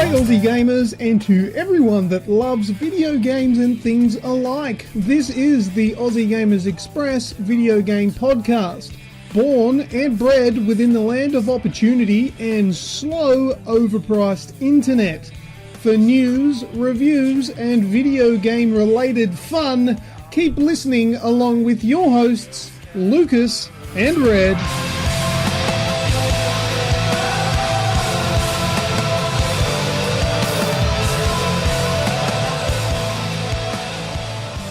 Hey Aussie Gamers, and to everyone that loves video games and things alike, this is the Aussie Gamers Express video game podcast. Born and bred within the land of opportunity and slow, overpriced internet. For news, reviews, and video game related fun, keep listening along with your hosts, Lucas and Red.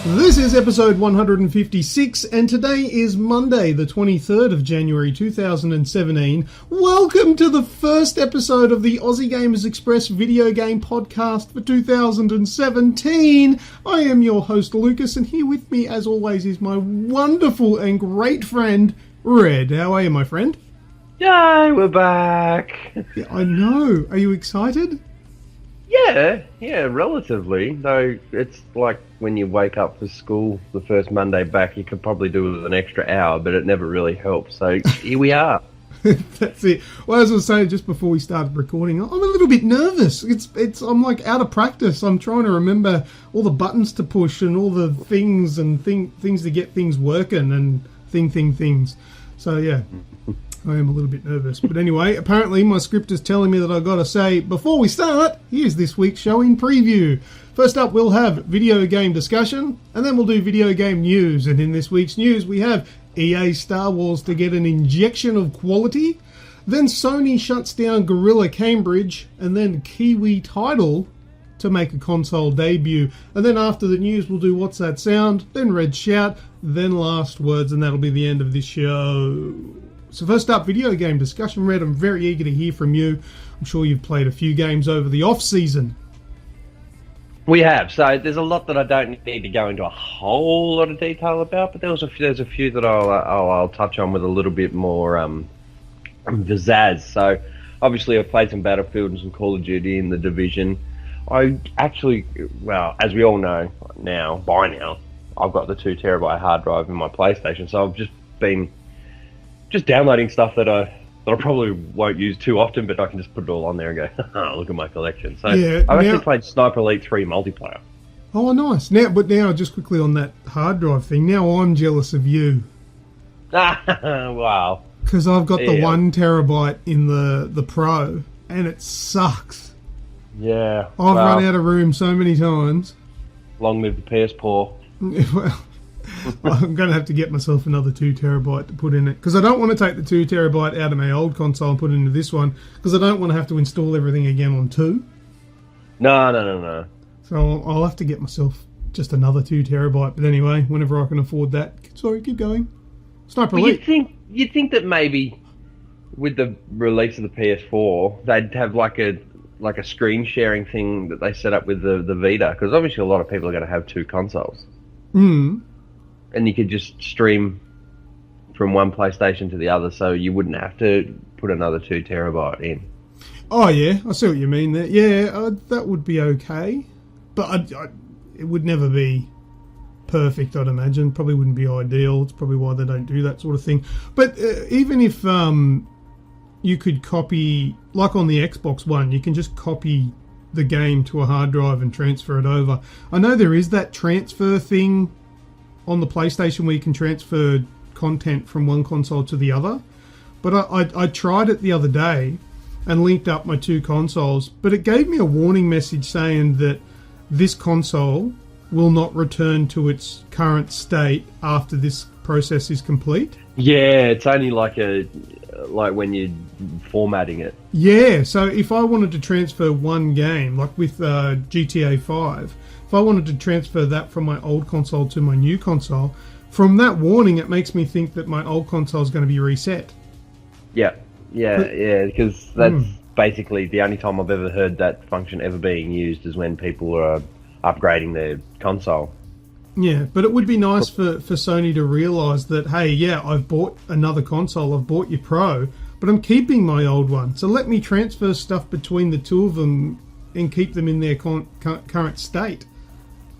This is episode 156, and today is Monday, the 23rd of January 2017. Welcome to the first episode of the Aussie Gamers Express video game podcast for 2017. I am your host, Lucas, and here with me, as always, is my wonderful and great friend, Red. How are you, my friend? Yay, we're back. Yeah, I know. Are you excited? Yeah, relatively. Though it's like when you wake up for school the first Monday back, you could probably do with an extra hour, but it never really helps. So here we are. That's it. Well, as I was saying just before we started recording, I'm a little bit nervous. I'm like out of practice. I'm trying to remember all the buttons to push and all the things and things to get things working and things. So yeah. I am a little bit nervous. But anyway, apparently my script is telling me that I've got to say, before we start, here's this week's show in preview. First up, we'll have video game discussion, and then we'll do video game news. And in this week's news, we have EA Star Wars to get an injection of quality, then Sony shuts down Guerrilla Cambridge, and then Kiwi Title to make a console debut. And then after the news, we'll do What's That Sound, then Red Shout, then Last Words, and that'll be the end of this show. So first up, video game discussion. Red, I'm very eager to hear from you. I'm sure you've played a few games over the off-season. We have. So there's a lot that I don't need to go into a whole lot of detail about, but there's a few that I'll touch on with a little bit more pizzazz. So obviously I've played some Battlefield and some Call of Duty in the Division. I actually, well, as we all know by now, I've got the 2 terabyte hard drive in my PlayStation, so I've just been downloading stuff that I probably won't use too often, but I can just put it all on there and go, look at my collection. So yeah, I've actually played Sniper Elite 3 multiplayer. Oh, nice. Now, just quickly on that hard drive thing, now I'm jealous of you. Wow. Because I've got the 1 terabyte in the Pro, and it sucks. Yeah. I've run out of room so many times. Long live the PS Poor. Well, I'm going to have to get myself another 2 terabyte to put in it, because I don't want to take the 2 terabyte out of my old console and put it into this one, because I don't want to have to install everything again on 2. No. So I'll have to get myself just another 2 terabyte. But anyway, whenever I can afford that. Sorry, keep going. Sniper Elite. You'd think that maybe with the release of the PS4, they'd have like a screen sharing thing that they set up with the Vita, because obviously a lot of people are going to have 2 consoles. And you could just stream from one PlayStation to the other, so you wouldn't have to put another 2 terabyte in. Oh yeah, I see what you mean there. Yeah, that would be okay, but it would never be perfect, I'd imagine. Probably wouldn't be ideal. It's probably why they don't do that sort of thing. But even if you could copy, like on the Xbox One, you can just copy the game to a hard drive and transfer it over. I know there is that transfer thing on the PlayStation where you can transfer content from one console to the other, but I tried it the other day and linked up my 2 consoles, but it gave me a warning message saying that this console will not return to its current state after this process is complete. Yeah, it's only like when you're formatting it. Yeah, so if I wanted to transfer one game, like with GTA 5, if I wanted to transfer that from my old console to my new console, from that warning it makes me think that my old console is going to be reset. Yeah, because that's basically the only time I've ever heard that function ever being used is when people are upgrading their console. Yeah, but it would be nice for Sony to realise that, hey, yeah, I've bought another console, I've bought your Pro, but I'm keeping my old one. So let me transfer stuff between the 2 of them and keep them in their current state.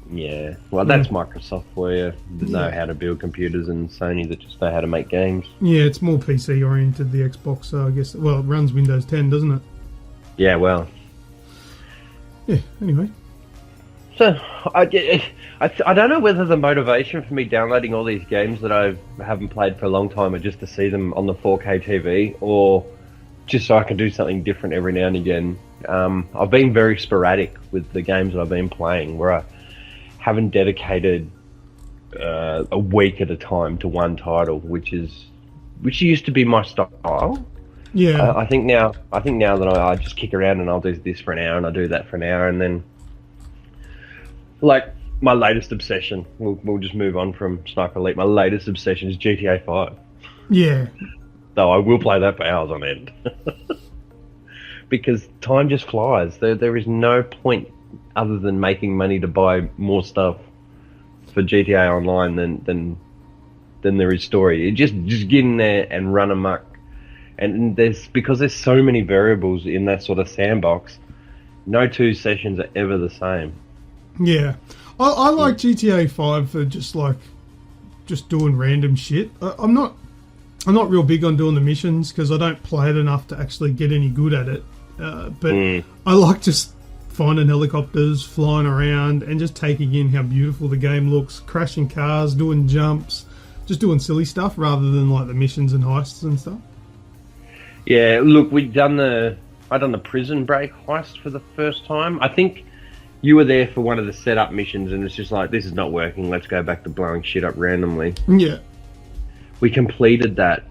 Yeah, well, that's Microsoft for you. They know how to build computers, and Sony that just know how to make games. Yeah, it's more PC oriented, the Xbox, I guess. Well, it runs Windows 10, doesn't it? Yeah, well. Yeah. Anyway. So I don't know whether the motivation for me downloading all these games that I haven't played for a long time are just to see them on the 4K TV, or just so I can do something different every now and again. I've been very sporadic with the games that I've been playing, where I haven't dedicated a week at a time to one title, which used to be my style. Yeah. I think now that I just kick around and I'll do this for an hour and I'll do that for an hour, and then like my latest obsession, we'll just move on from Sniper Elite. My latest obsession is GTA 5. Yeah. So I will play that for hours on end. Because time just flies. There is no point other than making money to buy more stuff for GTA Online than there is story. You just get in there and run amok. And because there's so many variables in that sort of sandbox, no two sessions are ever the same. Yeah. I like GTA 5 for just doing random shit. I'm not real big on doing the missions because I don't play it enough to actually get any good at it. But I like just finding helicopters, flying around, and just taking in how beautiful the game looks, crashing cars, doing jumps, just doing silly stuff rather than like the missions and heists and stuff. Yeah, look, I done the prison break heist for the first time. I think you were there for one of the setup missions, and it's just like, this is not working. Let's go back to blowing shit up randomly. Yeah. We completed that.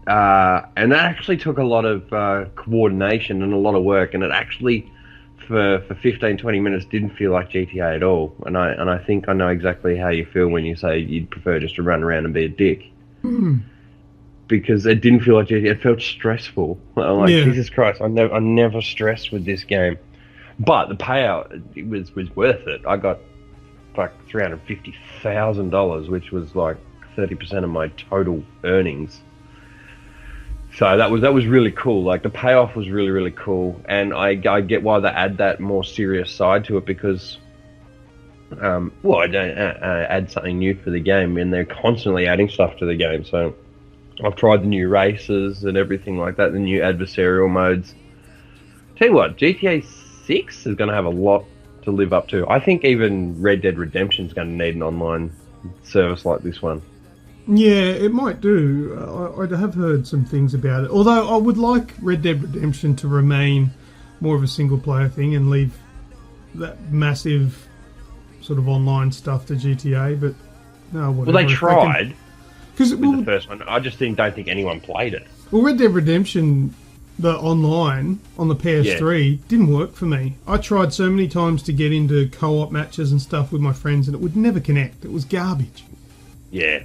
And that actually took a lot of coordination and a lot of work, and it actually, for 15, 20 minutes, didn't feel like GTA at all. And I think I know exactly how you feel when you say you'd prefer just to run around and be a dick. Because it didn't feel like GTA. It felt stressful. I'm like, Jesus Christ, I never stressed with this game. But the payout, it was worth it. I got like $350,000, which was like 30% of my total earnings. So that was really cool. Like, the payoff was really, really cool. And I get why they add that more serious side to it, because I don't add something new for the game, and they're constantly adding stuff to the game. So I've tried the new races and everything like that, the new adversarial modes. Tell you what, GTA 6 is going to have a lot to live up to. I think even Red Dead Redemption is going to need an online service like this one. Yeah, it might do. I have heard some things about it. Although I would like Red Dead Redemption to remain more of a single-player thing and leave that massive sort of online stuff to GTA, but no, whatever. Well, they tried with the first one. I just don't think anyone played it. Well, Red Dead Redemption, the online on the PS3, didn't work for me. I tried so many times to get into co-op matches and stuff with my friends, and it would never connect. It was garbage. Yeah.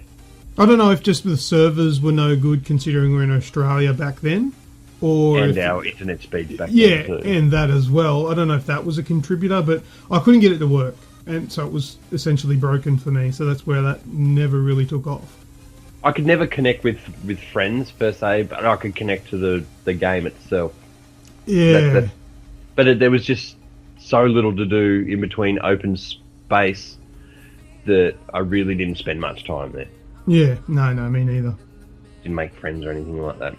I don't know if just the servers were no good considering we're in Australia back then, or our internet speeds back then too. And that as well. I don't know if that was a contributor, but I couldn't get it to work, and so it was essentially broken for me. So that's where that never really took off. I could never connect with friends per se, but I could connect to the game itself. Yeah. But there was just so little to do in between open space that I really didn't spend much time there. Yeah, no, me neither. Didn't make friends or anything like that.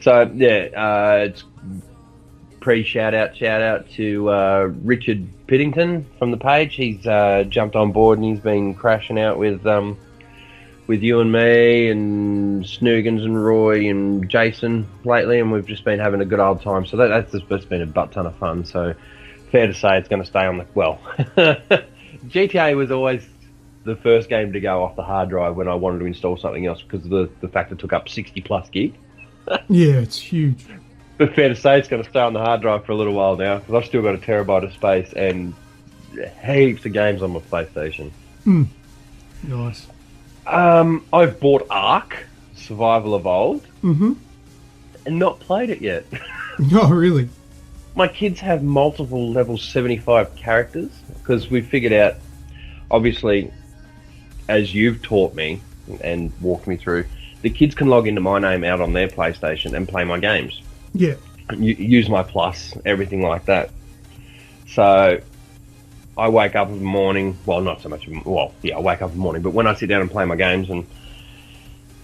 So, it's shout out to Richard Piddington from the page. He's jumped on board and he's been crashing out with you and me and Snoogans and Roy and Jason lately, and we've just been having a good old time. So that's been a butt ton of fun. So fair to say it's going to stay on the... Well, GTA was always the first game to go off the hard drive when I wanted to install something else, because of the fact it took up 60 plus gig. Yeah, it's huge. But fair to say it's going to stay on the hard drive for a little while now, because I've still got a terabyte of space and heaps of games on my PlayStation. Nice. I've bought Ark, Survival Evolved, and not played it yet. Oh, really? My kids have multiple level 75 characters, because we figured out, obviously, as you've taught me and walked me through, the kids can log into my name out on their PlayStation and play my games. Yeah. Use my plus, everything like that. So I wake up in the morning, well, not so much, I wake up in the morning, but when I sit down and play my games and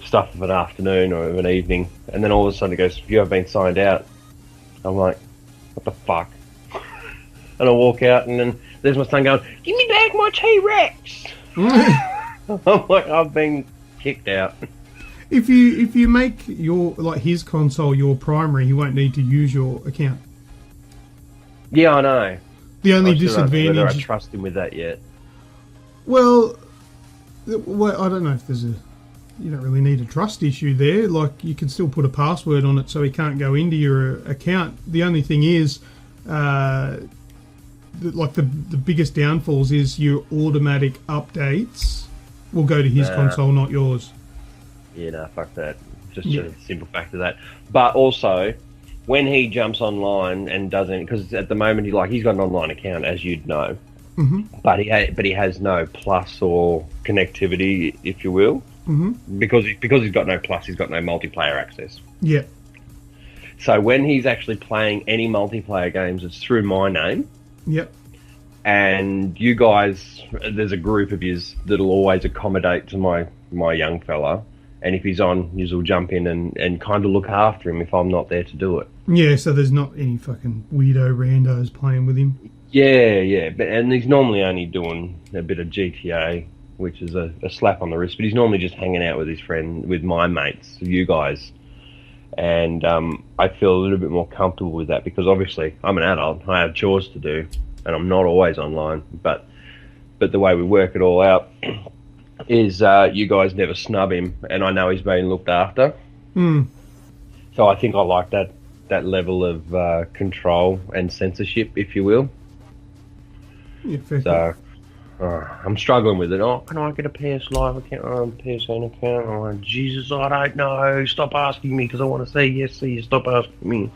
stuff of an afternoon or of an evening, and then all of a sudden it goes, you have been signed out. I'm like, what the fuck? And I walk out, and then there's my son going, "Give me back my T-Rex." I'm like, I've been kicked out. If you make your his console your primary, he won't need to use your account. Yeah, I know. The only I still don't know disadvantage. whether I trust him with that yet. Well, I don't know if there's a. You don't really need a trust issue there. Like, you can still put a password on it so he can't go into your account. The only thing is, the biggest downfalls is your automatic updates will go to his console, not yours. Yeah, no, fuck that. Just a simple fact of that. But also, when he jumps online and doesn't, because at the moment he's got an online account, as you'd know, but he has no plus or connectivity, if you will, because he's got no plus, he's got no multiplayer access. Yeah. So when he's actually playing any multiplayer games, it's through my name. Yep. And you guys, there's a group of yous that'll always accommodate to my young fella. And if he's on, yous will jump in and kind of look after him if I'm not there to do it. Yeah, so there's not any fucking weirdo randos playing with him. Yeah. And he's normally only doing a bit of GTA, which is a slap on the wrist. But he's normally just hanging out with his friend, with my mates, you guys. And I feel a little bit more comfortable with that because obviously I'm an adult. I have chores to do, and I'm not always online. But the way we work it all out is you guys never snub him, and I know he's being looked after. So I think I like that level of control and censorship, if you will. Yeah, fair. So I'm struggling with it. Oh, can I get a PS Live account or a PSN account? Oh, Jesus, I don't know. Stop asking me because I want to say yes, see you. Stop asking me.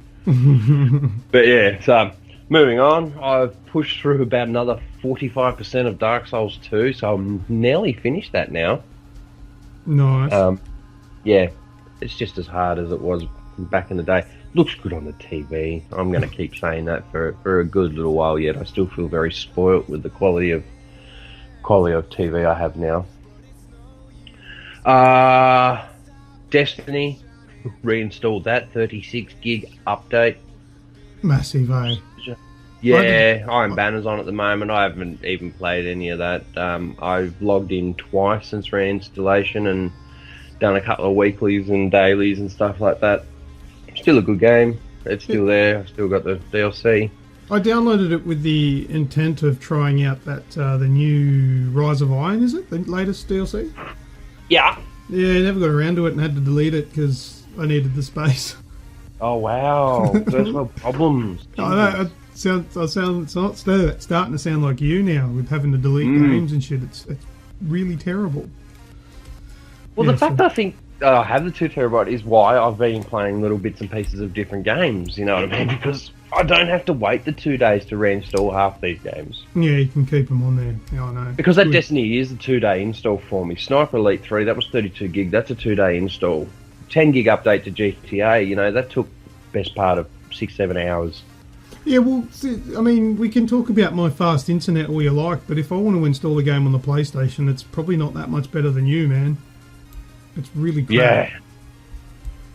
But yeah, so moving on, I've pushed through about another 45% of Dark Souls 2, so I'm nearly finished that now. Nice. Yeah, it's just as hard as it was back in the day. Looks good on the TV. I'm going to keep saying that for a good little while yet. I still feel very spoilt with the quality of TV I have now. Destiny, reinstalled that 36 gig update. Massive, eh? Yeah, Iron Banner's on at the moment. I haven't even played any of that. I've logged in twice since reinstallation and done a couple of weeklies and dailies and stuff like that. Still a good game. It's still there. I've still got the DLC. I downloaded it with the intent of trying out that the new Rise of Iron, is it? The latest DLC? Yeah. Yeah, I never got around to it and had to delete it because I needed the space. Oh, wow. First world problems. I know, it's not starting to sound like you now with having to delete games and shit. It's really terrible. Well, the fact I think I have the 2 terabyte is why I've been playing little bits and pieces of different games, you know what I mean? Because I don't have to wait the 2 days to reinstall half these games. Yeah, you can keep them on there. Yeah, I know. Because that Destiny is a 2-day install for me. Sniper Elite 3, that was 32 gig. That's a 2-day install. 10 gig update to GTA, you know, that took best part of 6-7 hours. Yeah, well, I mean, we can talk about my fast internet all you like, but if I want to install a game on the PlayStation, it's probably not that much better than you, man. It's really crap.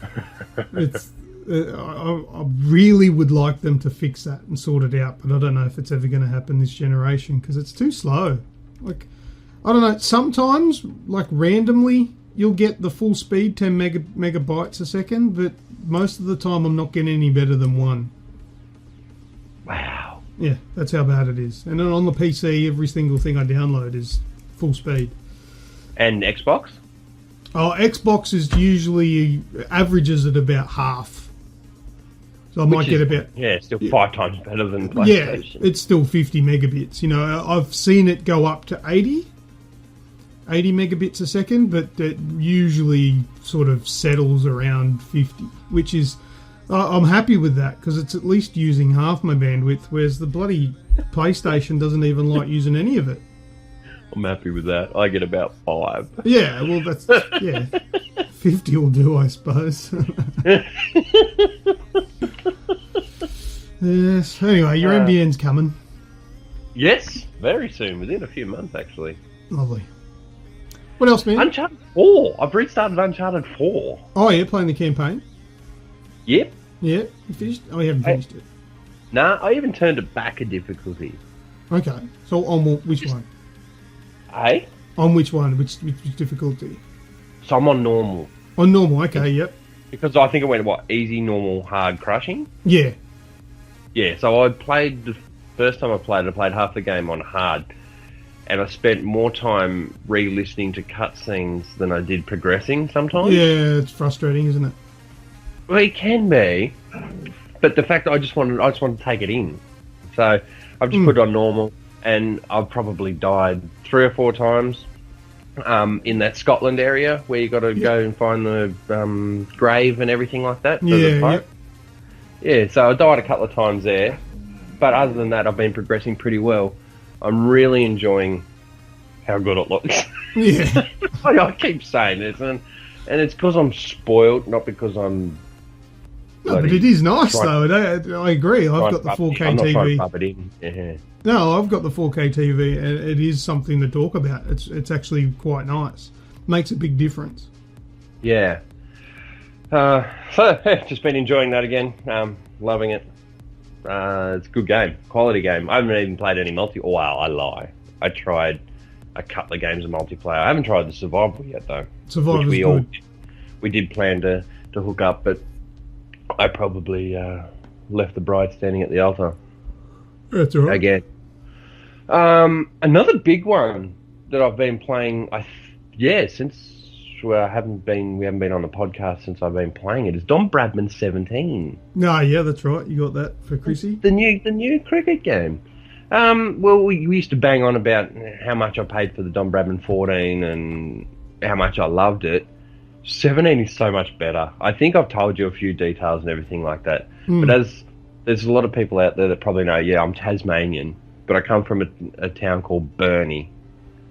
Yeah. It's. I really would like them to fix that and sort it out, but I don't know if it's ever going to happen this generation because it's too slow. Like, I don't know. Sometimes, like randomly, you'll get the full speed, 10 megabytes a second, but most of the time, I'm not getting any better than 1. Wow. Yeah, that's how bad it is. And then on the PC, every single thing I download is full speed. And Xbox? Oh, Xbox is usually averages at about half. So I might get about... Yeah, still 5 times better than PlayStation. Yeah, it's still 50 megabits. You know, I've seen it go up to 80 megabits a second, but it usually sort of settles around 50, which is... I'm happy with that because it's at least using half my bandwidth, whereas the bloody PlayStation doesn't even like using any of it. I'm happy with that. I get about 5. Yeah, well, that's... Yeah, 50 will do, I suppose. Yes. Anyway, your MDN's coming. Yes, very soon, within a few months, actually. Lovely. What else, man? Uncharted 4. I've restarted Uncharted 4. Oh, yeah, playing the campaign? Yep. Yeah, you finished? Oh, you haven't finished it. Nah, I even turned it back a difficulty. Okay. So on which one? Hey? On which one? Which difficulty? So I'm on normal. On normal. Okay. Yep. Because I think it went, easy, normal, hard, crushing? Yeah. Yeah, so I played, the first time I played half the game on hard. And I spent more time re-listening to cutscenes than I did progressing sometimes. Yeah, it's frustrating, isn't it? Well, it can be. But the fact that I just wanted to take it in. So I've just put it on normal, and I've probably died 3 or 4 times in that Scotland area where you got to go and find the grave and everything like that. Yeah, so I died a couple of times there. But other than that, I've been progressing pretty well. I'm really enjoying how good it looks. Yeah. I keep saying this, and it's because I'm spoiled, not because I'm... No, but it is nice, though. I agree. I've got the 4K I'm not TV. trying to rub it in. Yeah. No, I've got the 4K TV, and it is something to talk about. It's actually quite nice. Makes a big difference. Yeah. So, just been enjoying that again. Loving it. It's a good game. Quality game. I haven't even played any multi... Wow, I lie. I tried a couple of games of multiplayer. I haven't tried the Survival yet, though. Survival's good. We did plan to hook up, but I probably left the bride standing at the altar. That's all right. Again. Another big one that I've been playing, since we haven't been on the podcast since I've been playing it, is Don Bradman 17. No, yeah, that's right. You got that for Chrissy? The new cricket game. Well, we used to bang on about how much I paid for the Don Bradman 14 and how much I loved it. 17 is so much better. I think I've told you a few details and everything like that. But as there's a lot of people out there that probably know, I'm Tasmanian, but I come from a town called Burnie,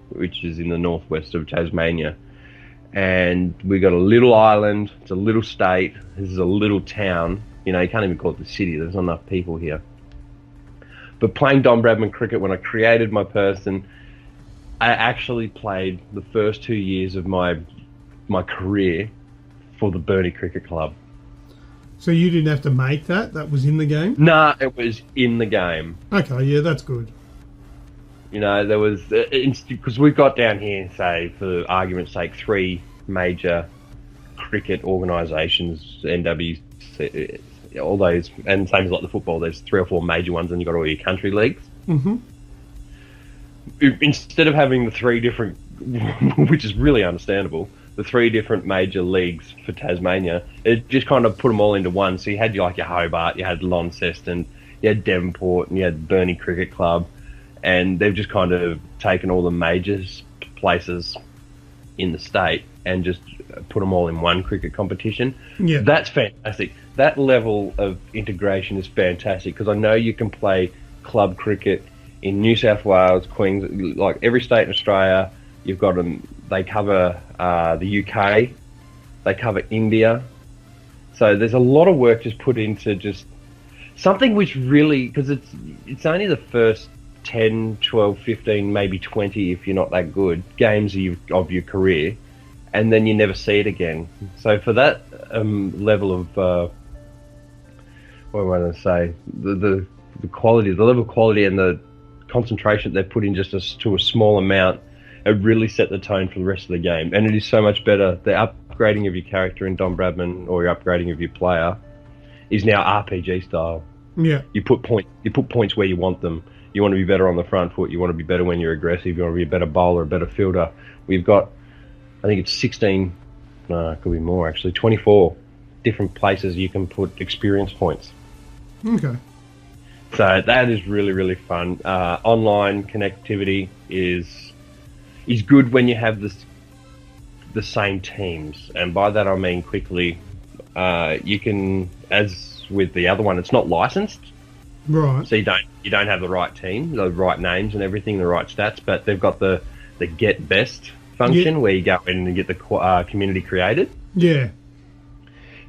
which is in the northwest of Tasmania. And we got a little island, it's a little state, this is a little town. You can't even call it the city, there's not enough people here. But playing Don Bradman cricket, when I created my person, I actually played the first 2 years of my career for the Burnie Cricket Club. So you didn't have to make that? That was in the game? Nah, it was in the game. Okay, yeah, that's good. There was... Because we've got down here, say, for argument's sake, 3 major cricket organisations, NWC, all those, and same as like the football, there's 3 or 4 major ones, and you've got all your country leagues. Mm-hmm. Instead of having the 3 different... which is really understandable... the 3 different major leagues for Tasmania, it just kind of put them all into one. So you had your Hobart, you had Launceston, you had Devonport, and you had Burnie Cricket Club, and they've just kind of taken all the major places in the state and just put them all in one cricket competition. Yeah, that's fantastic. That level of integration is fantastic because I know you can play club cricket in New South Wales, Queensland, like every state in Australia. You've got them. They cover the UK, they cover India. So there's a lot of work just put into just something which really, because it's only the first 10, 12, 15, maybe 20, if you're not that good, games of your career, and then you never see it again. So for that level of, what am I going to say, the quality, the level of quality and the concentration that they put in just to a small amount, it really set the tone for the rest of the game. And it is so much better. The upgrading of your character in Don Bradman, or your upgrading of your player, is now RPG style. Yeah. You put points where you want them. You want to be better on the front foot. You want to be better when you're aggressive. You want to be a better bowler, a better fielder. We've got, I think it's 16, no, it could be more actually, 24 different places you can put experience points. Okay. So that is really, really fun. Online connectivity is good when you have the same teams, and by that I mean quickly, you can, as with the other one, it's not licensed, right? So you don't have the right team, the right names and everything, the right stats, but they've got the get best function where you go in and get the community created. Yeah.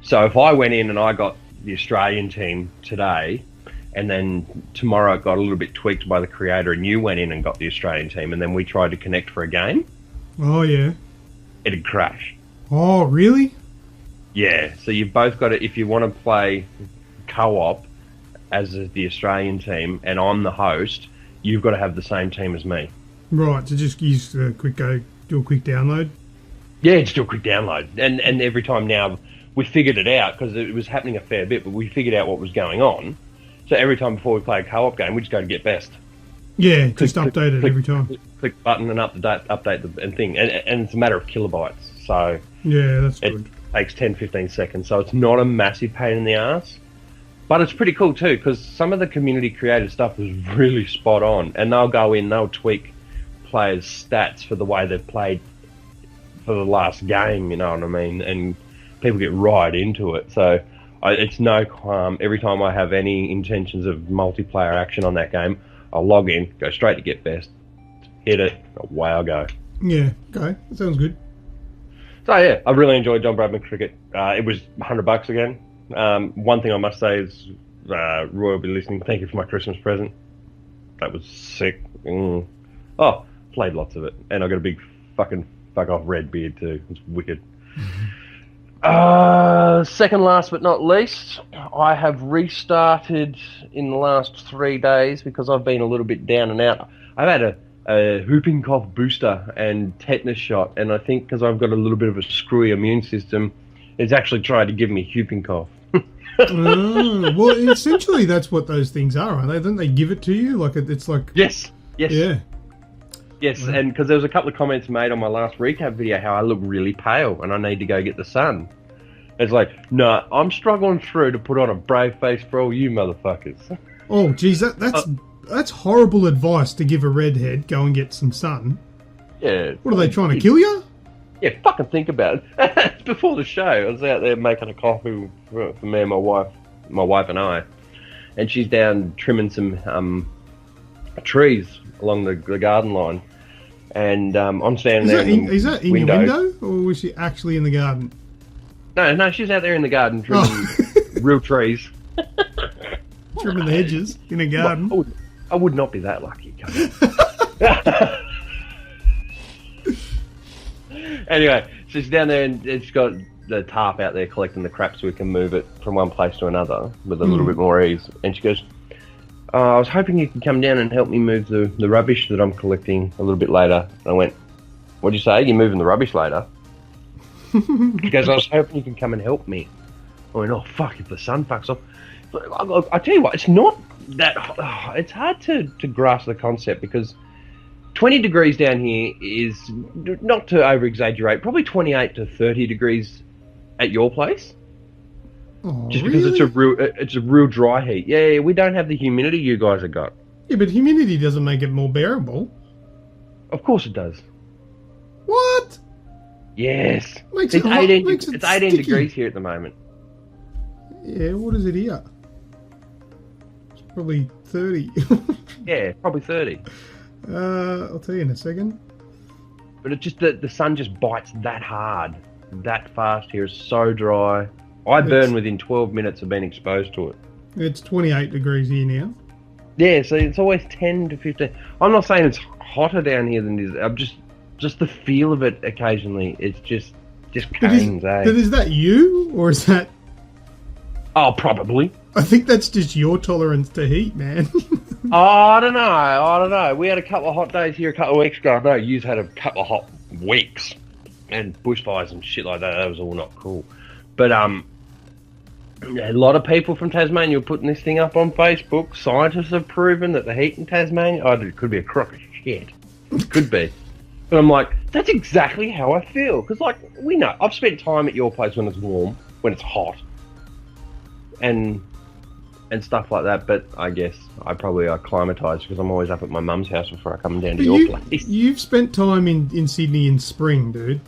So if I went in and I got the Australian team today, and then tomorrow it got a little bit tweaked by the creator, and you went in and got the Australian team, and then we tried to connect for a game. Oh, yeah. It'd crash. Oh, really? Yeah. So you've both got to, if you want to play co-op as the Australian team, and I'm the host, you've got to have the same team as me. Right, so just use do a quick download? Yeah, just do a quick download. And every time now, we figured it out, because it was happening a fair bit, but we figured out what was going on. So every time before we play a co-op game, we just go to get best. Yeah, just update it every time. Click the button and update the thing. And it's a matter of kilobytes. So yeah, that's good. It takes 10-15 seconds. So it's not a massive pain in the ass. But it's pretty cool too, because some of the community created stuff was really spot on. And they'll go in, they'll tweak players' stats for the way they've played for the last game, you know what I mean? And people get right into it. So it's no harm. Every time I have any intentions of multiplayer action on that game, I'll log in, go straight to get best, hit it, away I'll go. Yeah, okay, that sounds good. So yeah, I really enjoyed John Bradman cricket. It was $100 again. One thing I must say is, Roy will be listening. Thank you for my Christmas present. That was sick. Oh, played lots of it, and I got a big fucking fuck off red beard too. It's wicked. Second last but not least, I have restarted in the last 3 days because I've been a little bit down and out. I've had a whooping cough booster and tetanus shot, and I think because I've got a little bit of a screwy immune system, it's actually tried to give me whooping cough. Well, essentially that's what those things are, aren't they? Don't they give it to you? Like it's like... Yes. Yeah. Yes, right. And because there was a couple of comments made on my last recap video how I look really pale and I need to go get the sun. It's like, no, I'm struggling through to put on a brave face for all you motherfuckers. Oh, geez, that's horrible advice to give a redhead. Go and get some sun. Yeah. What are they trying to kill you? Yeah, fucking think about it. Before the show, I was out there making a coffee for me and my wife and I, and she's down trimming some trees along the garden line. And I'm standing there. Is that in your window, or was she actually in the garden? No, she's out there in the garden trimming real trees. Trimming the hedges in a garden. Well, I would not be that lucky. Anyway, she's down there and she's got the tarp out there collecting the crap so we can move it from one place to another with a little bit more ease. And she goes, I was hoping you could come down and help me move the rubbish that I'm collecting a little bit later. And I went, what'd you say? You're moving the rubbish later? She goes, I was hoping you could come and help me. I went, oh, fuck, if the sun fucks off. I tell you what, it's not that... it's hard to grasp the concept because 20 degrees down here is, not to over-exaggerate, probably 28 to 30 degrees at your place. Oh, just because it's a real dry heat. Yeah, we don't have the humidity you guys have got. Yeah, but humidity doesn't make it more bearable. Of course it does. What? Yes. It's 18 degrees here at the moment. Yeah, what is it here? It's probably 30. Yeah, probably 30. I'll tell you in a second. But it's just the sun just bites that hard, that fast here. It's so dry. I burn within 12 minutes of being exposed to it. It's 28 degrees here now. Yeah, so it's always 10 to 15. I'm not saying it's hotter down here than it is. I'm just the feel of it occasionally. It's just pains, But is that you, or is that... Oh, probably. I think that's just your tolerance to heat, man. I don't know. We had a couple of hot days here a couple of weeks ago. No, you've had a couple of hot weeks. And bushfires and shit like that. That was all not cool. But, a lot of people from Tasmania were putting this thing up on Facebook. Scientists have proven that the heat in Tasmania... Oh, it could be a crock of shit. It could be. But I'm like, that's exactly how I feel. Because, like, we know. I've spent time at your place when it's warm, when it's hot. And stuff like that. But I guess I probably acclimatise because I'm always up at my mum's house before I come down to your place. You've spent time in Sydney in spring, dude.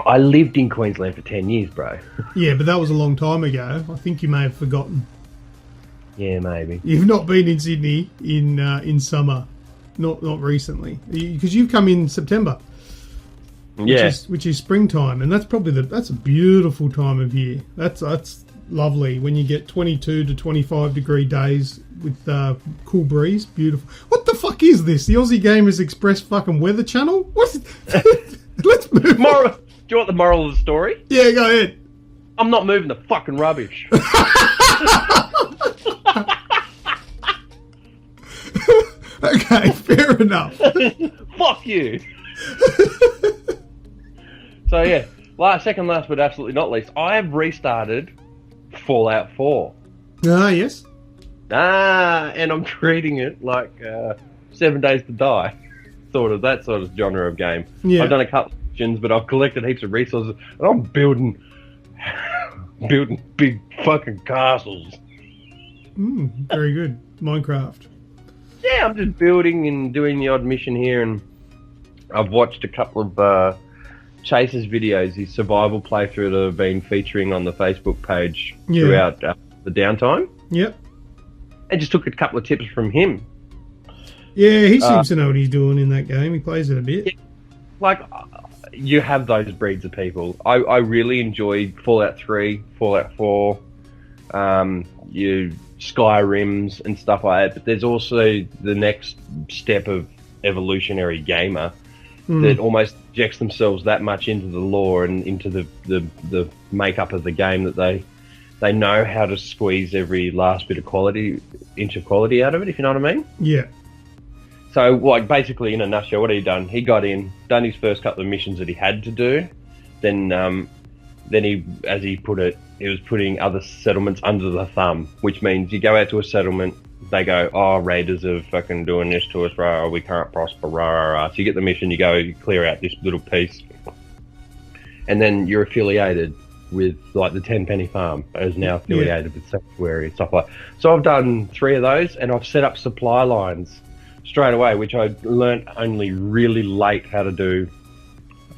I lived in Queensland for 10 years, bro. Yeah, but that was a long time ago. I think you may have forgotten. Yeah, maybe. You've not been in Sydney in summer, not recently, because you've come in September. Which is springtime, and that's probably that's a beautiful time of year. That's lovely when you get 22 to 25 degree days with cool breeze. Beautiful. What the fuck is this? The Aussie Gamers Express fucking weather channel? What? Let's move on. Do you want the moral of the story? Yeah, go ahead. I'm not moving the fucking rubbish. Okay, fair enough. Fuck you. So yeah, second last but absolutely not least, I have restarted Fallout 4. Ah, yes. And I'm treating it like 7 Days to Die, that sort of genre of game. Yeah. I've done a couple of missions, but I've collected heaps of resources, and I'm building big fucking castles. Very good. Minecraft. Yeah, I'm just building and doing the odd mission here, and I've watched a couple of Chase's videos, his survival playthrough that have been featuring on the Facebook page throughout the downtime. Yep. And just took a couple of tips from him. Yeah, he seems to know what he's doing in that game. He plays it a bit. Like, you have those breeds of people. I really enjoyed Fallout 3, Fallout 4, Skyrims and stuff like that. But there's also the next step of evolutionary gamer that almost injects themselves that much into the lore and into the makeup of the game that they know how to squeeze every last bit of inch of quality out of it, if you know what I mean. Yeah. So, like, basically, in a nutshell, what had he done? He got in, done his first couple of missions that he had to do. Then he, as he put it, he was putting other settlements under the thumb, which means you go out to a settlement, they go, oh, raiders are fucking doing this to us, rah, we can't prosper, rah, rah, rah. So you get the mission, you clear out this little piece. And then you're affiliated with, like, the Tenpenny Farm is now affiliated with Sanctuary and stuff like that. So I've done 3 of those, and I've set up supply lines straight away, which I learnt only really late how to do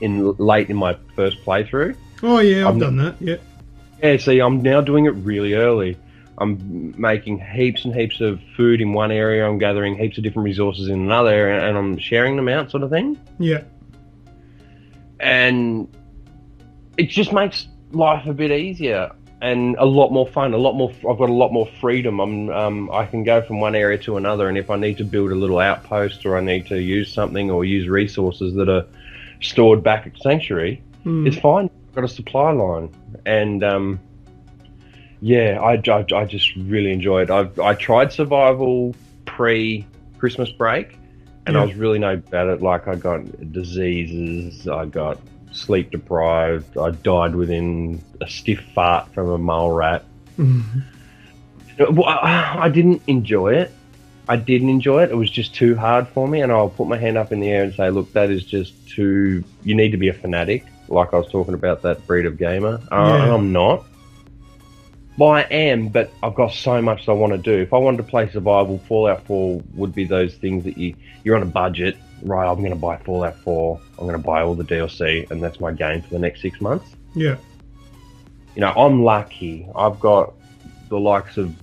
late in my first playthrough. Oh yeah, I've done that. Yeah. Yeah. See, I'm now doing it really early. I'm making heaps and heaps of food in one area. I'm gathering heaps of different resources in another area, and I'm sharing them out, sort of thing. Yeah. And it just makes life a bit easier and a lot more fun. I've got a lot more freedom. I can go from one area to another, and if I need to build a little outpost, or I need to use something or use resources that are stored back at Sanctuary, it's fine. I've got a supply line, and I just really enjoyed it. I tried survival pre-Christmas break, and I was really no bad at it. Like, I got diseases, I got sleep deprived, I died within a stiff fart from a mole rat. I didn't enjoy it. It was just too hard for me, and I'll put my hand up in the air and say, look, that is just too... You need to be a fanatic, like I was talking about that breed of gamer. And I'm not. Well, I am, but I've got so much that I want to do. If I wanted to play survival, Fallout 4 would be those things that you're on a budget. Right, I'm going to buy Fallout 4, I'm going to buy all the DLC, and that's my game for the next 6 months. Yeah. You know, I'm lucky. I've got the likes of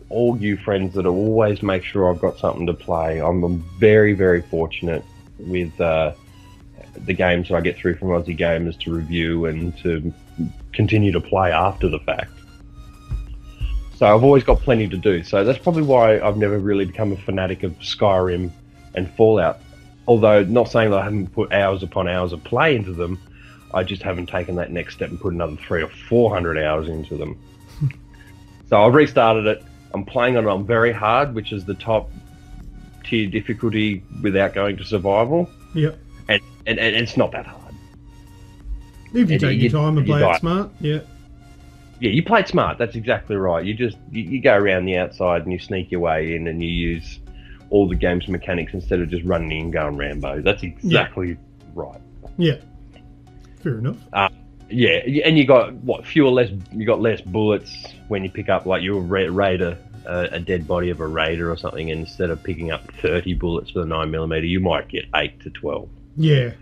all you friends that always make sure I've got something to play. I'm very, very fortunate with the games that I get through from Aussie Gamers to review and to continue to play after the fact. So I've always got plenty to do. So that's probably why I've never really become a fanatic of Skyrim and Fallout. Although, not saying that I haven't put hours upon hours of play into them, I just haven't taken that next step and put another 300 or 400 hours into them. So I've restarted it. I'm playing on it on very hard, which is the top tier difficulty without going to survival. Yep. And it's not that hard. If you take your time and play it smart, yeah. Yeah, you play it smart. That's exactly right. You go around the outside and you sneak your way in, and you use all the game's mechanics instead of just running in and going Rambo. That's exactly right. Yeah. Fair enough. Yeah, and you got less bullets when you pick up, like, you raid a dead body of a raider or something, and instead of picking up 30 bullets for the 9mm, you might get 8 to 12. Yeah.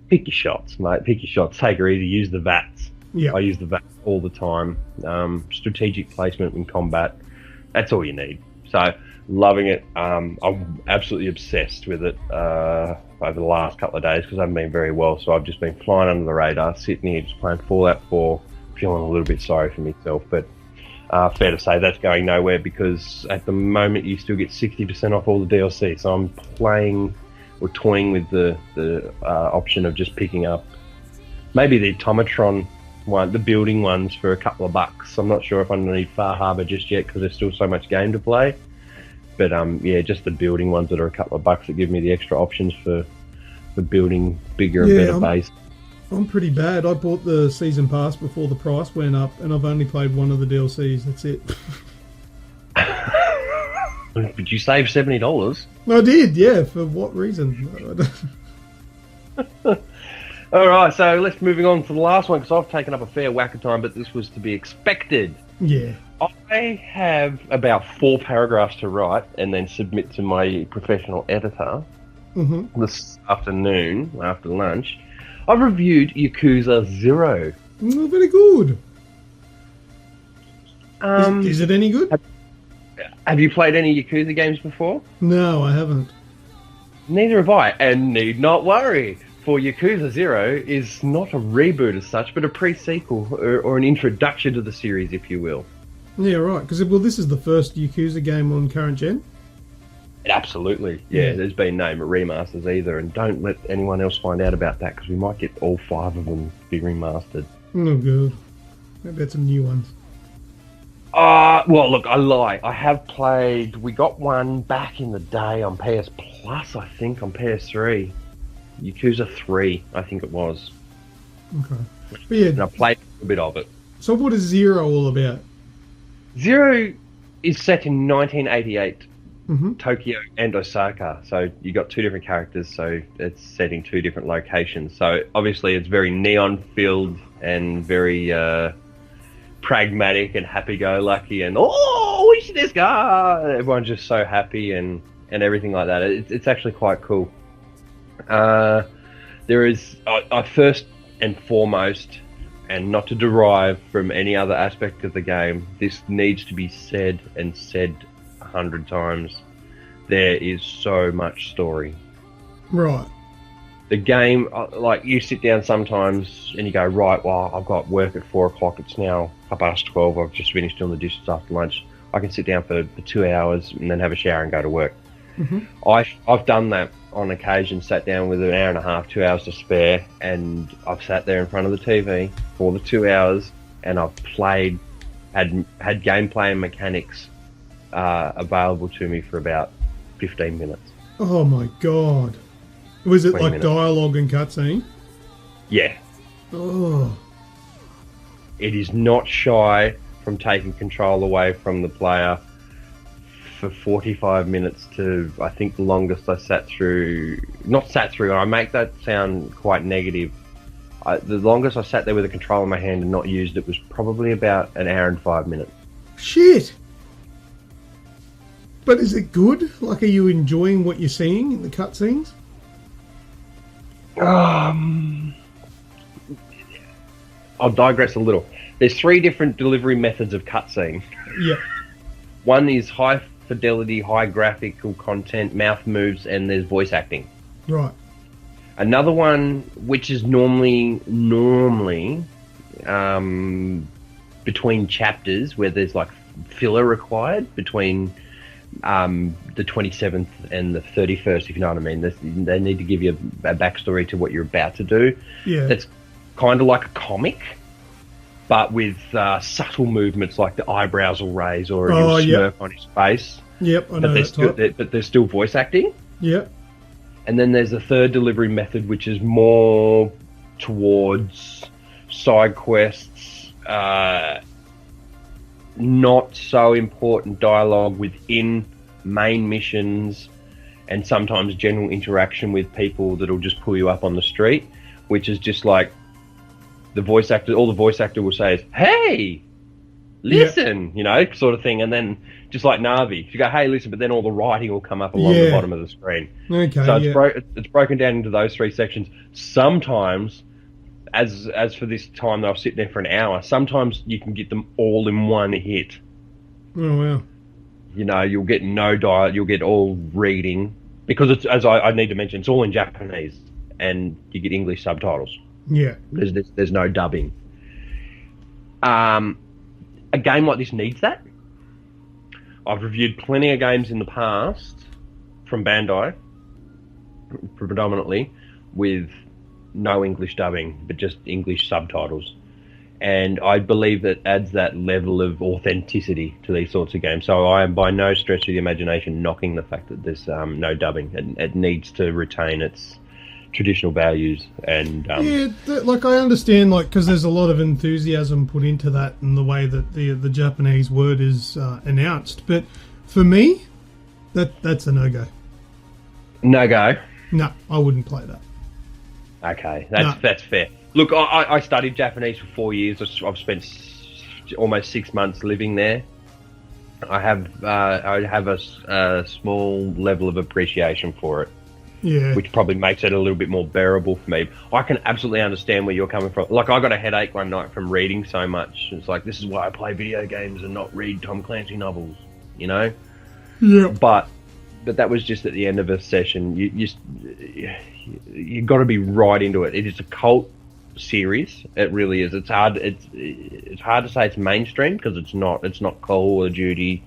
Pick your shots, mate. Pick your shots. Take her easy. Use the VATs. Yeah. I use the VATs all the time. Strategic placement in combat. That's all you need. So, loving it. I'm absolutely obsessed with it over the last couple of days because I haven't been very well. So I've just been flying under the radar, sitting here just playing Fallout 4, feeling a little bit sorry for myself. But fair to say that's going nowhere because at the moment you still get 60% off all the DLC. So I'm playing or toying with the option of just picking up maybe the Automatron one, the building ones, for a couple of bucks. I'm not sure if I'm going to need Far Harbor just yet because there's still so much game to play. But yeah, just the building ones that are a couple of bucks that give me the extra options for building bigger and better base. I'm pretty bad. I bought the season pass before the price went up, and I've only played one of the DLCs. That's it. But you saved $70. I did, yeah. For what reason? All right, so let's moving on to the last one, because I've taken up a fair whack of time, but this was to be expected. Yeah. I have about 4 paragraphs to write and then submit to my professional editor this afternoon after lunch. I've reviewed Yakuza 0. Oh, very good. Is it any good? Have you played any Yakuza games before? No, I haven't. Neither have I, and need not worry, for Yakuza 0 is not a reboot as such, but a pre-sequel, or an introduction to the series, if you will. Yeah, right, because, well, this is the first Yakuza game on current gen? Absolutely, yeah. There's been no remasters either, and don't let anyone else find out about that, because we might get all 5 of them be remastered. Oh, good. Maybe that's some new ones. Well, look, I lie. I have played... We got one back in the day on PS Plus, I think, on PS3. Yakuza 3, I think it was. Okay. But yeah, and I played a bit of it. So what is Zero all about? Zero is set in 1988, Tokyo and Osaka. So you got 2 different characters, so it's set in 2 different locations. So obviously it's very neon-filled and very pragmatic and happy-go-lucky, and oh, wish this guy! Everyone's just so happy and everything like that. It's actually quite cool. There is, first and foremost, and not to derive from any other aspect of the game, this needs to be said and said 100 times. There is so much story. Right. The game, like, you sit down sometimes and you go, right, well, I've got work at 4 o'clock, it's now 12:30, I've just finished doing the dishes after lunch. I can sit down for 2 hours and then have a shower and go to work. I've done that on occasion, sat down with an hour and a half, 2 hours to spare, and I've sat there in front of the TV for the 2 hours, and I've played, had gameplay and mechanics available to me for about 15 minutes. Oh my god. Was it like minutes. dialogue and cutscene? Yeah. Oh. It is not shy from taking control away from the player for 45 minutes to, I think the longest I sat through, I make that sound quite negative. The longest I sat there with a controller in my hand and not used it was probably about an hour and 5 minutes. Shit! But is it good? Like, are you enjoying what you're seeing in the cutscenes? I'll digress a little. There's 3 different delivery methods of cutscene. Yeah. One is high fidelity, high graphical content, mouth moves, and there's voice acting. Right. Another one, which is normally between chapters, where there's like filler required between the 27th and the 31st, if you know what I mean. They need to give you a backstory to what you're about to do. Yeah. That's kind of like a comic, but with subtle movements, like the eyebrows will raise or he'll smirk on his face. Yep, I know that type. But there's still voice acting. Yep. And then there's a third delivery method, which is more towards side quests, not so important dialogue within main missions, and sometimes general interaction with people that'll just pull you up on the street, which is just like all the voice actor will say is, "Hey, listen," you know, sort of thing. And then just like Navi, you go, "Hey, listen," but then all the writing will come up along the bottom of the screen. Okay. So it's broken down into those 3 sections. Sometimes, as for this time that I was sitting there for an hour, sometimes you can get them all in one hit. Oh, wow. You know, you'll get no dialogue, you'll get all reading, because it's, as I need to mention, it's all in Japanese, and you get English subtitles. Yeah. There's no dubbing. A game like this needs that. I've reviewed plenty of games in the past from Bandai, predominantly, with no English dubbing, but just English subtitles. And I believe that adds that level of authenticity to these sorts of games. So I am by no stretch of the imagination knocking the fact that there's no dubbing. It needs to retain its traditional values. And like I understand, like, because there's a lot of enthusiasm put into that and the way that the Japanese word is announced. But for me, that's a no-go. No-go? No, I wouldn't play that. Okay, that's fair. Look, I studied Japanese for 4 years. I've spent almost 6 months living there. I have a small level of appreciation for it, which probably makes it a little bit more bearable for me. I can absolutely understand where you're coming from. Like, I got a headache one night from reading so much. It's like, this is why I play video games and not read Tom Clancy novels, you know? Yeah. But that was just at the end of a session. You got to be right into it. It is a cult series. It really is. It's hard to say it's mainstream because it's not. It's not Call of Duty,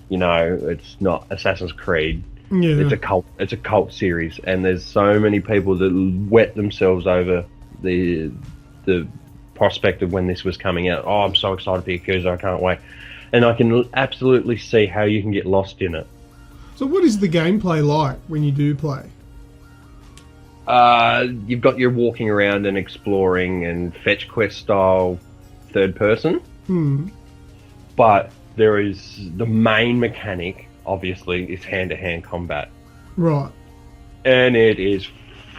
you know. It's not Assassin's Creed. Yeah. It's a cult series, and there's so many people that wet themselves over the prospect of when this was coming out. Oh, I'm so excited for Yakuza, I can't wait. And I can absolutely see how you can get lost in it. So what is the gameplay like when you do play? You've got your walking around and exploring and fetch quest style third person. But there is the main mechanic, obviously, is hand-to-hand combat. Right. And it is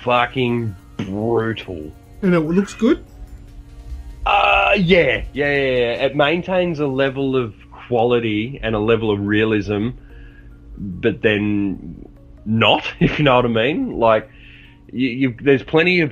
fucking brutal. And it looks good? Yeah. It maintains a level of quality and a level of realism, but then not, if you know what I mean. Like, there's plenty of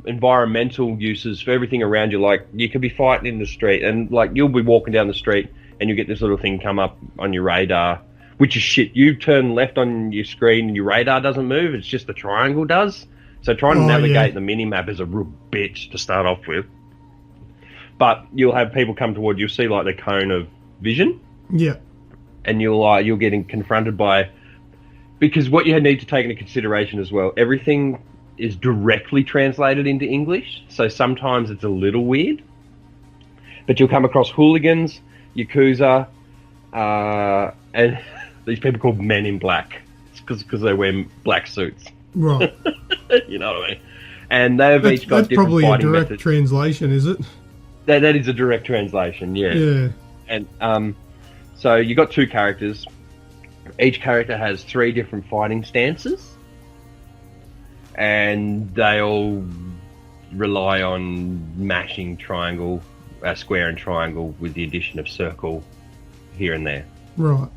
environmental uses for everything around you. Like, you could be fighting in the street, and like you'll be walking down the street, and you get this little thing come up on your radar, which is shit. You turn left on your screen, and your radar doesn't move. It's just the triangle does. So trying to navigate the mini-map is a real bitch to start off with. But you'll have people come toward you. You'll see like the cone of vision. Yeah. And you'll get confronted by. Because what you need to take into consideration as well, everything is directly translated into English, so sometimes it's a little weird. But you'll come across hooligans, Yakuza, and these people called Men in Black. It's because they wear black suits. Right. You know what I mean? And they've each got different fighting methods. That's probably a direct translation, is it? That is a direct translation, yeah. Yeah. And so you got two characters. Each character has 3 different fighting stances, and they all rely on mashing triangle, square and triangle with the addition of circle here and there. Right.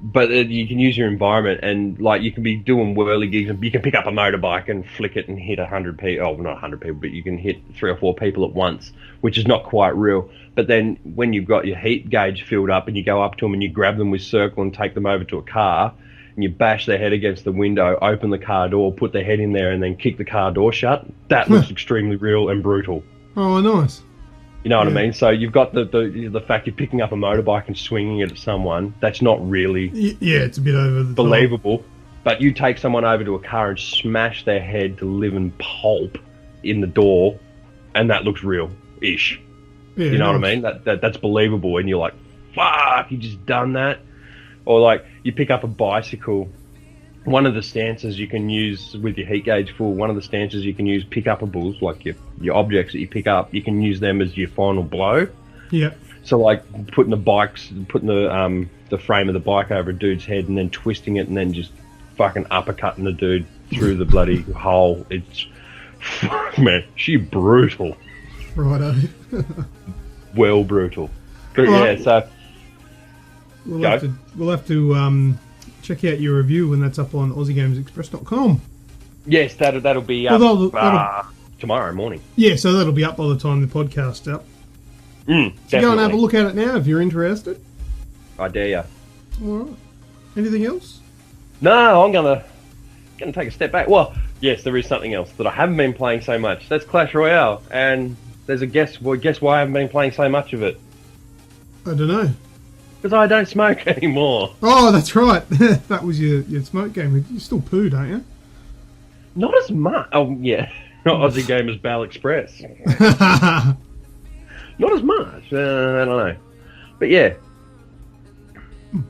But you can use your environment, and like you can be doing whirly gigs, and you can pick up a motorbike and flick it and hit 100 people. Oh, not 100 people, but you can hit 3 or 4 people at once, which is not quite real. But then when you've got your heat gauge filled up, and you go up to them and you grab them with circle and take them over to a car, and you bash their head against the window, open the car door, put their head in there, and then kick the car door shut. That looks extremely real and brutal. Oh, nice. You know what I mean? So you've got the fact you're picking up a motorbike and swinging it at someone. That's not really it's a bit over the believable. Top. But you take someone over to a car and smash their head to living pulp in the door, and that looks real-ish. Yeah, you know what I mean? That's believable, and you're like, fuck, you just done that? Or like you pick up a bicycle. One of the stances you can use with your heat gauge full, one of the stances you can use pick-upables, like your objects that you pick up, you can use them as your final blow. Yeah. So like putting the frame of the bike over a dude's head and then twisting it and then just fucking uppercutting the dude through the bloody hole. It's, fuck man, she brutal. Righto. Well brutal. But right. Yeah, so... We'll have to check out your review when that's up on AussieGamersExpress.com. Yes, that'll be up tomorrow morning. Yeah, so that'll be up by the time the podcast's up. So go and have a look at it now if you're interested. I dare you. All right. Anything else? No, I'm gonna take a step back. Well, yes, there is something else that I haven't been playing so much. That's Clash Royale, and there's a guess. Well, guess why I haven't been playing so much of it? I don't know. Because I don't smoke anymore. Oh, that's right. That was your smoke game. You still poo, don't you? Not as much. Oh, yeah. Aussie Gamers Bell Express. Not as much. I don't know. But yeah.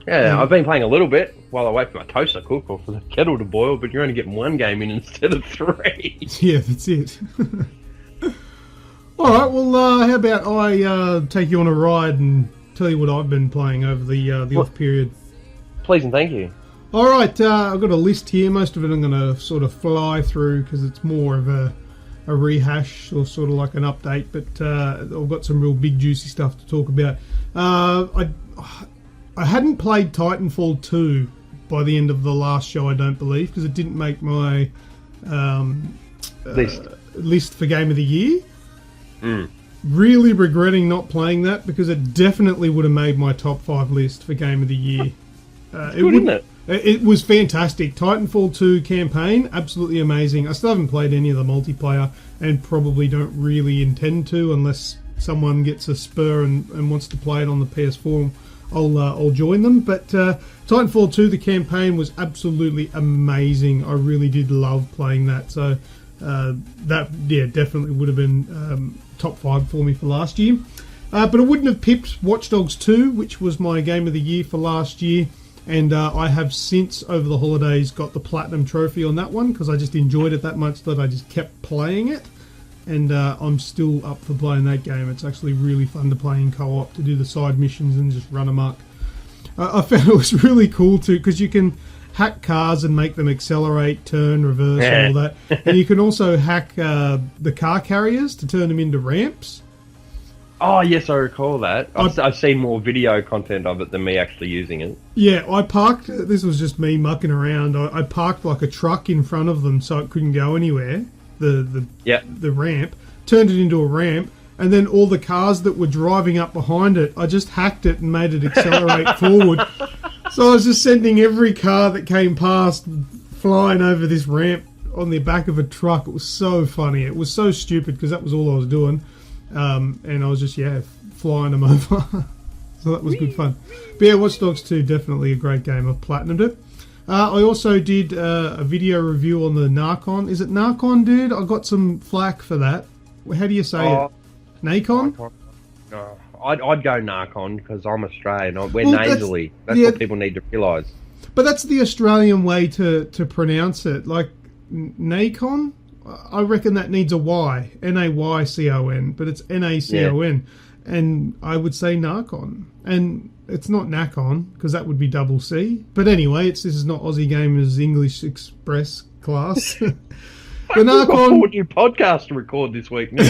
Yeah, I've been playing a little bit while I wait for my toast to cook or for the kettle to boil, but you're only getting one game in instead of 3. Yeah, that's it. All right, well, how about I take you on a ride and tell you what I've been playing over the off period. Please and thank you. All right, I've got a list here. Most of it I'm going to sort of fly through because it's more of a rehash or sort of like an update, but I've got some real big juicy stuff to talk about. I hadn't played Titanfall 2 by the end of the last show, I don't believe, because it didn't make my list for Game of the Year. Really regretting not playing that because it definitely would have made my top 5 list for Game of the Year. Isn't it? It was fantastic. Titanfall 2 campaign, absolutely amazing. I still haven't played any of the multiplayer and probably don't really intend to unless someone gets a spur and wants to play it on the PS4. I'll join them. But Titanfall 2, the campaign was absolutely amazing. I really did love playing that. So that, yeah, definitely would have been top 5 for me for last year. But it wouldn't have pipped Watch Dogs 2, which was my Game of the Year for last year. And I have since, over the holidays, got the Platinum Trophy on that one because I just enjoyed it that much that I just kept playing it. And I'm still up for playing that game. It's actually really fun to play in co-op, to do the side missions and just run amok. I found it was really cool too because you can hack cars and make them accelerate, turn, reverse, and all that. And you can also hack the car carriers to turn them into ramps. Oh, yes, I recall that. I've seen more video content of it than me actually using it. Yeah, I parked... This was just me mucking around. I parked like a truck in front of them so it couldn't go anywhere, the ramp, turned it into a ramp, and then all the cars that were driving up behind it, I just hacked it and made it accelerate forward. So I was just sending every car that came past flying over this ramp on the back of a truck. It was so funny. It was so stupid because that was all I was doing. And I was just, flying them over. So that was good fun. But yeah, Watch Dogs 2, definitely a great game. I've platinumed it. I also did a video review on the Narcon. Is it Narcon, dude? I got some flack for that. How do you say it? Nacon? No, I'd go Narcon because I'm Australian. We're nasally. That's what people need to realise. But that's the Australian way to pronounce it. Like, Nacon? I reckon that needs a Y. N-A-Y-C-O-N. But it's N-A-C-O-N. Yeah. And I would say Narcon. And it's not Nacon, because that would be double C. But anyway, this is not Aussie Gamers English Express class. The Narcon... What new podcast to record this week now?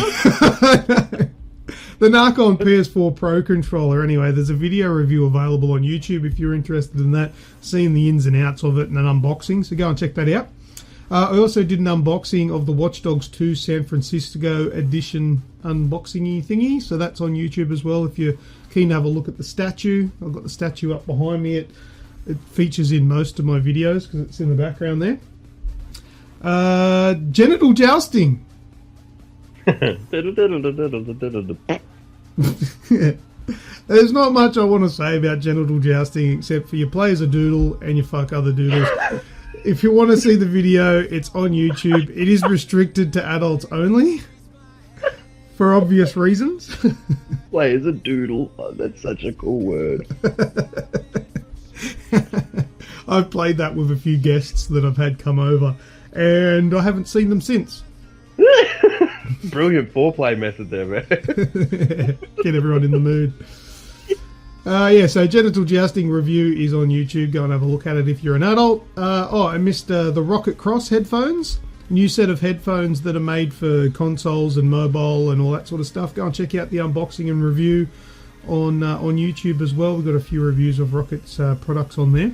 The Narcon PS4 Pro controller. Anyway, there's a video review available on YouTube if you're interested in that, seeing the ins and outs of it and an unboxing. So go and check that out. I also did an unboxing of the Watch Dogs 2 San Francisco edition unboxing-y thingy. So that's on YouTube as well if you're keen to have a look at the statue. I've got the statue up behind me. It features in most of my videos because it's in the background there. Genital Jousting. There's not much I want to say about Genital Jousting except for you play as a doodle and you fuck other doodles. If you want to see the video, it's on YouTube. It is restricted to adults only, for obvious reasons. Play as a doodle. Oh, that's such a cool word. I've played that with a few guests that I've had come over, and I haven't seen them since. Brilliant foreplay method there, man. Get everyone in the mood. So Genital Jousting review is on YouTube. Go and have a look at it if you're an adult. I missed the Rocket Cross headphones. New set of headphones that are made for consoles and mobile and all that sort of stuff. Go and check out the unboxing and review on YouTube as well. We've got a few reviews of Rocket's products on there.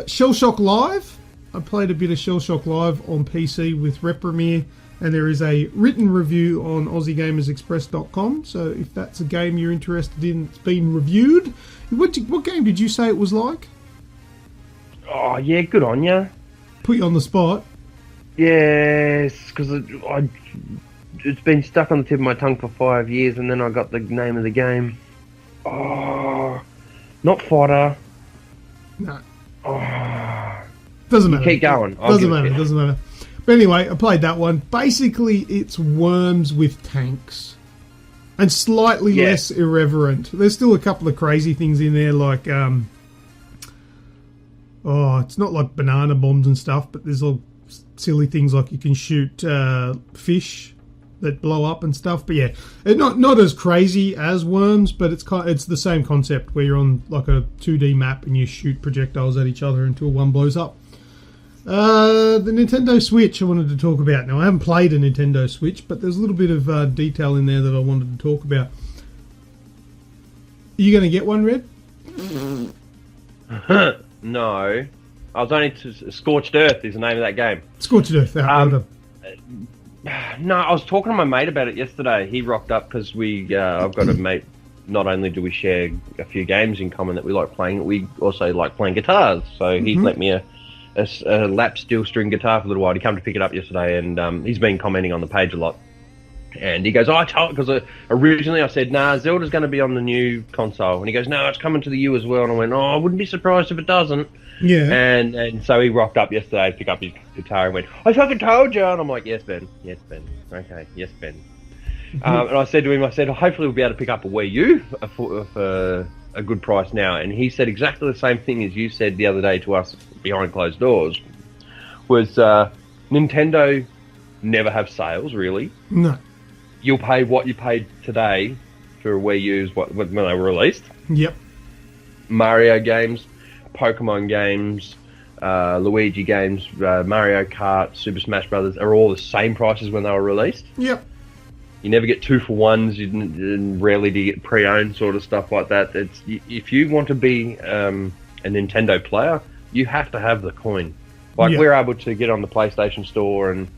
Shell Shock Live. I played a bit of Shell Shock Live on PC with Repremier. And there is a written review on AussieGamersExpress.com. So if that's a game you're interested in, it's been reviewed. What game did you say it was like? Oh, yeah, good on ya. Put you on the spot. Yes, because it's been stuck on the tip of my tongue for 5 years, and then I got the name of the game. Oh, not Fodder. No. Oh. Doesn't matter. Keep going. Doesn't matter. But anyway, I played that one. Basically, it's Worms with tanks. And slightly less irreverent. There's still a couple of crazy things in there, like... it's not like banana bombs and stuff, but there's all silly things like you can shoot fish that blow up and stuff. But yeah, not as crazy as Worms, but it's the same concept where you're on like a 2D map and you shoot projectiles at each other until one blows up. The Nintendo Switch I wanted to talk about. Now, I haven't played a Nintendo Switch, but there's a little bit of detail in there that I wanted to talk about. Are you going to get one, Red? No. I was only Scorched Earth is the name of that game. Scorched Earth. No, I was talking to my mate about it yesterday. He rocked up because I've got a mate. Not only do we share a few games in common that we like playing, we also like playing guitars. So he lent me a lap steel string guitar for a little while. He came to pick it up yesterday, and he's been commenting on the page a lot. And he goes, I told, because originally I said, nah, Zelda's going to be on the new console. And he goes, no, it's coming to the U as well. And I went, I wouldn't be surprised if it doesn't. Yeah. And so he rocked up yesterday to pick up his guitar and went, I fucking told you. And I'm like, yes, Ben. Yes, Ben. Okay, yes, Ben. And I said to him, hopefully we'll be able to pick up a Wii U for a good price now. And he said exactly the same thing as you said the other day to us behind closed doors, was Nintendo never have sales, really. No. You'll pay what you paid today for Wii U's when they were released. Yep. Mario games, Pokemon games, Luigi games, Mario Kart, Super Smash Brothers are all the same prices when they were released. Yep. You never get 2-for-1s. You rarely do you get pre-owned sort of stuff like that. If you want to be a Nintendo player, you have to have the coin. Like we're able to get on the PlayStation Store and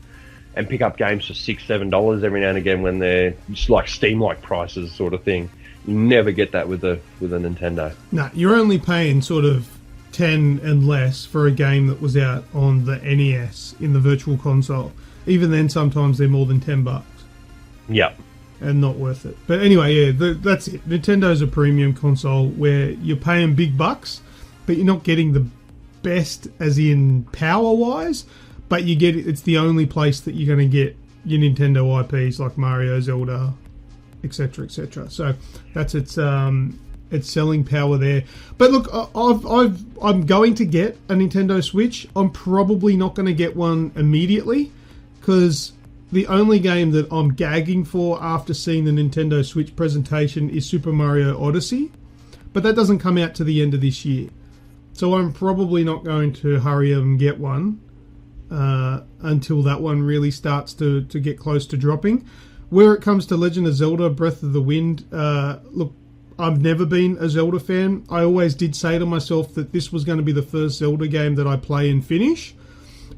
pick up games for $6-7 every now and again when they're just like Steam-like prices sort of thing. You never get that with a Nintendo. No, you're only paying sort of 10 and less for a game that was out on the NES in the Virtual Console. Even then, sometimes they're more than $10. Yep. And not worth it. But anyway, yeah, that's it. Nintendo's a premium console where you're paying big bucks, but you're not getting the best as in power-wise, but you get it's the only place that you're going to get your Nintendo IPs like Mario, Zelda, etc., etc. So that's its selling power there. But look, I'm going to get a Nintendo Switch. I'm probably not going to get one immediately because the only game that I'm gagging for after seeing the Nintendo Switch presentation is Super Mario Odyssey, but that doesn't come out to the end of this year. So I'm probably not going to hurry up and get one until that one really starts to get close to dropping. Where it comes to Legend of Zelda Breath of the Wild, look, I've never been a Zelda fan. I always did say to myself that this was going to be the first Zelda game that I play and finish.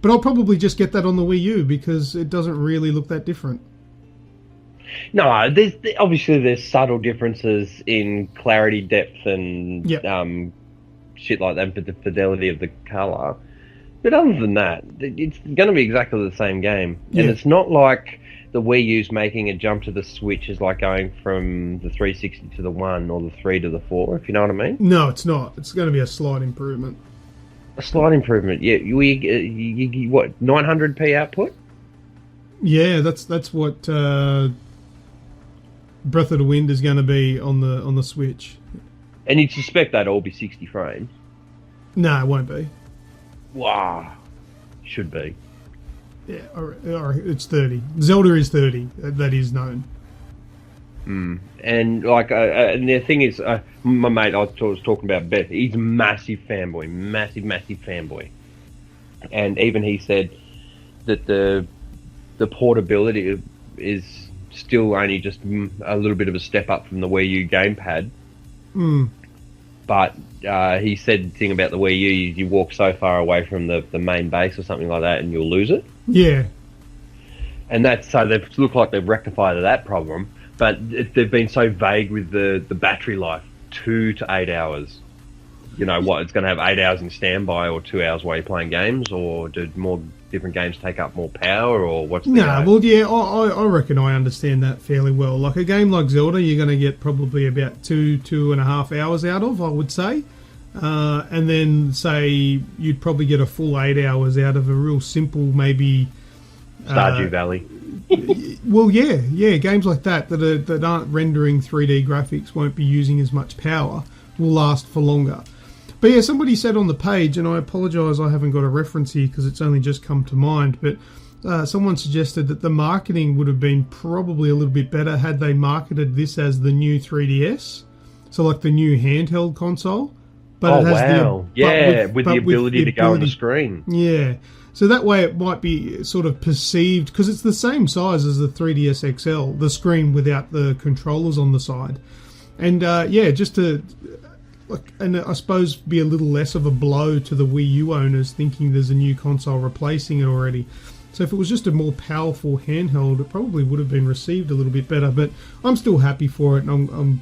But I'll probably just get that on the Wii U because it doesn't really look that different. No, obviously there's subtle differences in clarity, depth, and shit like that, but the fidelity of the colour. But other than that, it's going to be exactly the same game. Yeah. And it's not like the Wii U's making a jump to the Switch is like going from the 360 to the 1 or the 3 to the 4, if you know what I mean. No, it's not. It's going to be a slight improvement. A slight improvement. Yeah, you what, 900p output? Yeah, that's what Breath of the Wild is going to be on the Switch. And you'd suspect that'd all be 60 frames? No, it won't be. Wow. Should be. Yeah, or it's 30. Zelda is 30. That is known. And like, and the thing is, my mate I was talking about, Beth, he's a massive fanboy, and even he said that the portability is still only just a little bit of a step up from the Wii U gamepad. But he said the thing about the Wii U, you walk so far away from the main base or something like that, and you'll lose it. Yeah, and that's so they've looked like they've rectified that problem. But they've been so vague with the battery life, 2 to 8 hours. You know what? It's going to have 8 hours in standby or 2 hours while you're playing games, or do more different games take up more power, or what's the well, yeah, I reckon I understand that fairly well. Like a game like Zelda, you're going to get probably about 2.5 hours out of, I would say. And then, say, you'd probably get a full 8 hours out of a real simple, maybe Stardew Valley. Well, yeah, games like that aren't rendering 3D graphics, won't be using as much power, will last for longer. But yeah, somebody said on the page, and I apologise I haven't got a reference here because it's only just come to mind, but someone suggested that the marketing would have been probably a little bit better had they marketed this as the new 3DS, so like the new handheld console. But with the ability to go on the screen. Yeah, so that way it might be sort of perceived, because it's the same size as the 3DS XL, the screen without the controllers on the side. And just to, and I suppose be a little less of a blow to the Wii U owners thinking there's a new console replacing it already. So if it was just a more powerful handheld, it probably would have been received a little bit better. But I'm still happy for it, and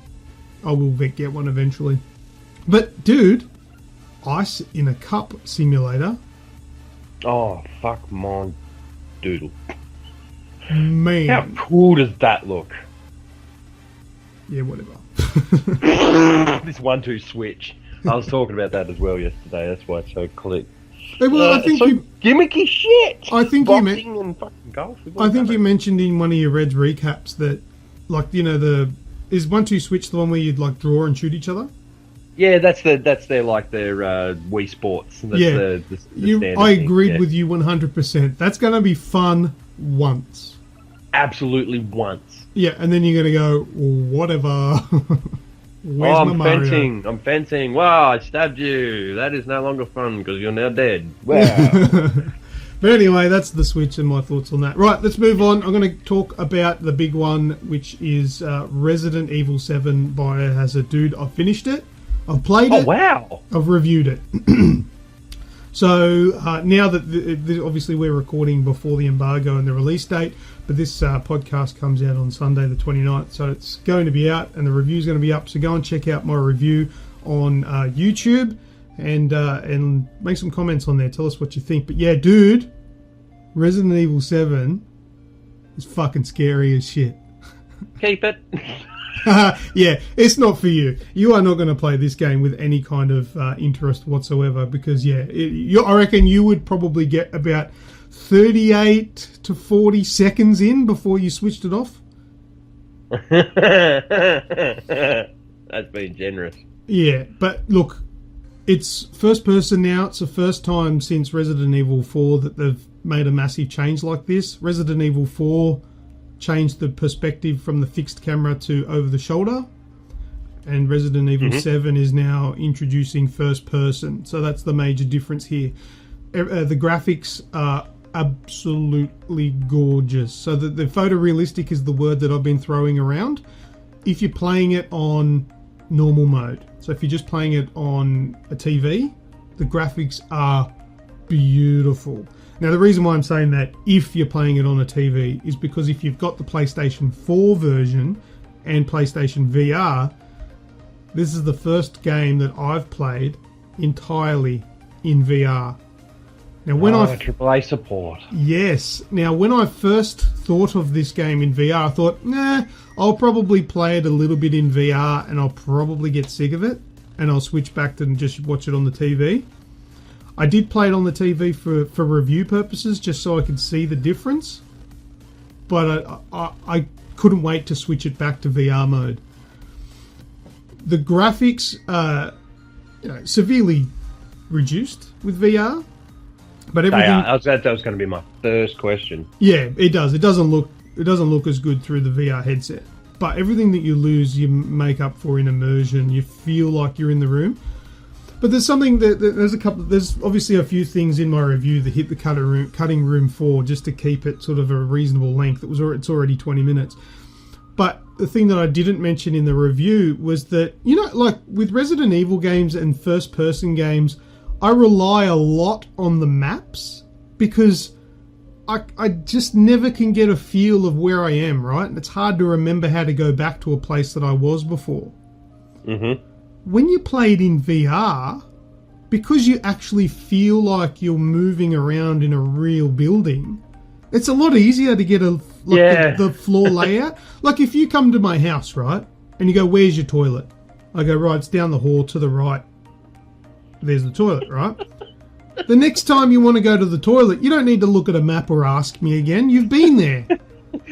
I will get one eventually. But dude, Ice in a Cup simulator. Oh, fuck my doodle. Man. How cool does that look? Yeah, whatever. This 1-2 switch. I was talking about that as well yesterday. That's why it's so click. Well, I think gimmicky shit. I think boxing and fucking golf. I think you mentioned in one of your Reds recaps that, like, you know, is 1-2 switch the one where you'd like draw and shoot each other? Yeah, that's their Wii Sports. That's the I agreed with you 100%. That's going to be fun once. Absolutely once. Yeah, and then you're going to go, whatever. I'm fencing. I'm fencing. Wow, I stabbed you. That is no longer fun because you're now dead. Wow. But anyway, that's the Switch and my thoughts on that. Right, let's move on. I'm going to talk about the big one, which is Resident Evil 7 Biohazard. Dude, I've finished it. I've played it. Oh, wow. I've reviewed it. So now that obviously we're recording before the embargo and the release date, but this podcast comes out on Sunday the 29th, so it's going to be out and the review's going to be up. So go and check out my review on YouTube and make some comments on there. Tell us what you think. But yeah, dude, Resident Evil 7 is fucking scary as shit. Keep it. Yeah, it's not for you. You are not going to play this game with any kind of interest whatsoever because, I reckon you would probably get about 38 to 40 seconds in before you switched it off. That's being generous. Yeah, but look, it's first person now. It's the first time since Resident Evil 4 that they've made a massive change like this. Resident Evil 4 changed the perspective from the fixed camera to over the shoulder, and Resident Evil 7 is now introducing first person, so that's the major difference here. The graphics are absolutely gorgeous, so the photorealistic is the word that I've been throwing around. If you're playing it on normal mode, so if you're just playing it on a TV, the graphics are beautiful. Now, the reason why I'm saying that, if you're playing it on a TV, is because if you've got the PlayStation 4 version and PlayStation VR, this is the first game that I've played entirely in VR. Now, when AAA support. Yes. Now, when I first thought of this game in VR, I thought, I'll probably play it a little bit in VR and I'll probably get sick of it and I'll switch back to just watch it on the TV. I did play it on the TV for review purposes, just so I could see the difference. But I couldn't wait to switch it back to VR mode. The graphics are severely reduced with VR, but everything. That was going to be my first question. Yeah, it does. It doesn't look as good through the VR headset, but everything that you lose, you make up for in immersion. You feel like you're in the room. But there's something there's obviously a few things in my review that hit the cutting room floor just to keep it sort of a reasonable length. It's already 20 minutes. But the thing that I didn't mention in the review was that, like with Resident Evil games and first person games, I rely a lot on the maps because I just never can get a feel of where I am, right? And it's hard to remember how to go back to a place that I was before. Mm-hmm. When you play it in VR, because you actually feel like you're moving around in a real building, it's a lot easier to get the floor layout. Like if you come to my house, right, and you go, where's your toilet? I go, right, it's down the hall to the right. There's the toilet, right? The next time you want to go to the toilet, you don't need to look at a map or ask me again. You've been there.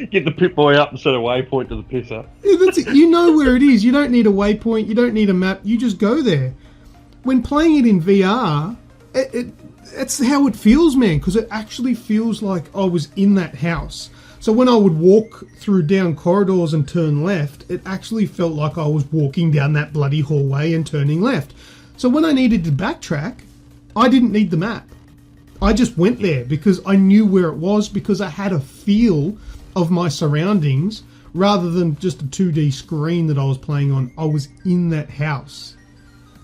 Get the pit boy up and set a waypoint to the pisser. Yeah, that's it. You know where it is. You don't need a waypoint. You don't need a map. You just go there. When playing it in VR, it's how it feels, man, because it actually feels like I was in that house. So when I would walk through down corridors and turn left, it actually felt like I was walking down that bloody hallway and turning left. So when I needed to backtrack, I didn't need the map. I just went there because I knew where it was, because I had a feel of my surroundings rather than just a 2D screen that I was playing on. I was in that house.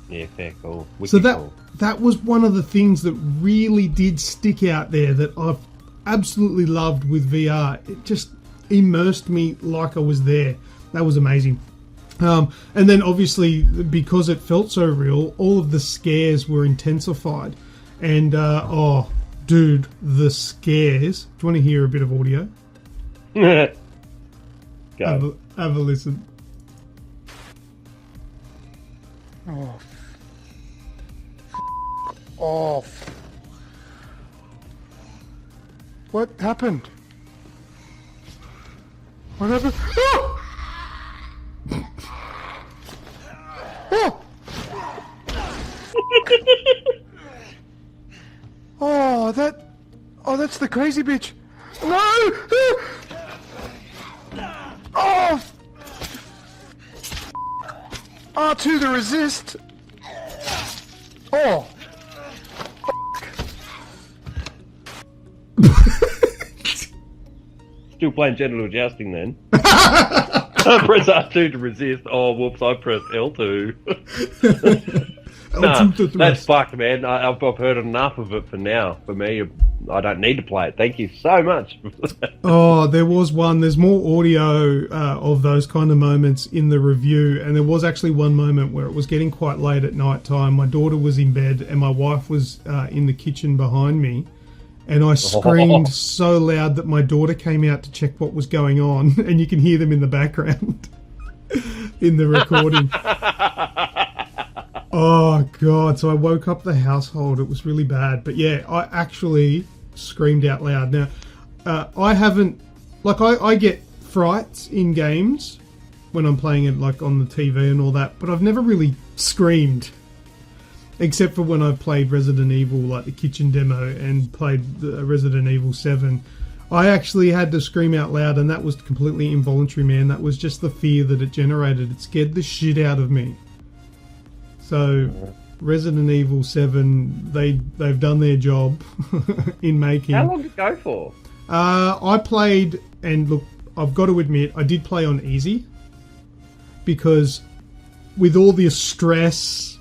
Yeah, fair, cool. So that was one of the things that really did stick out there that I've absolutely loved with VR. It just immersed me like I was there. That was amazing. And then obviously, because it felt so real, all of the scares were intensified. And, oh, dude, the scares. Do you want to hear a bit of audio? Go. Have a listen. Oh. Off. What happened? What happened? Oh! Oh! Oh, that's the crazy bitch. No! Oh! R2 to resist. Oh! Still playing Genital Jousting then. Press R2 to resist. Oh, whoops, I pressed L2. Nah, that's fucked, man. I've heard enough of it for now. For me, I don't need to play it. Thank you so much. Oh, there was one. There's more audio of those kind of moments in the review, and there was actually one moment where it was getting quite late at night time. My daughter was in bed, and my wife was in the kitchen behind me. And I screamed so loud that my daughter came out to check what was going on, and you can hear them in the background in the recording. Oh, God. So I woke up the household. It was really bad. But yeah, I actually screamed out loud. Now, I haven't... Like, I get frights in games when I'm playing it, like, on the TV and all that, but I've never really screamed. Except for when I played Resident Evil, like the kitchen demo, and played the Resident Evil 7. I actually had to scream out loud, and that was completely involuntary, man. That was just the fear that it generated. It scared the shit out of me. So, Resident Evil 7, they've done their job in making... How long did it go for? I played, and look, I've got to admit, I did play on easy. Because with all the stress...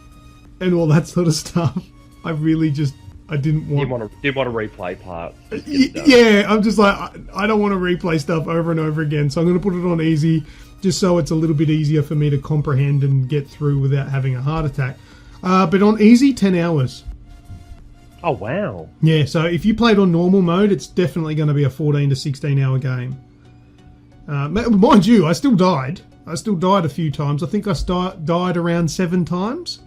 and all that sort of stuff, I really just, I didn't want to replay parts. Yeah, I'm just like, I don't want to replay stuff over and over again, so I'm going to put it on easy, just so it's a little bit easier for me to comprehend and get through without having a heart attack. But on easy, 10 hours. Oh, wow. Yeah, so if you played on normal mode, it's definitely going to be a 14 to 16 hour game. Mind you, I still died. I still died a few times. I think I died around 7 times.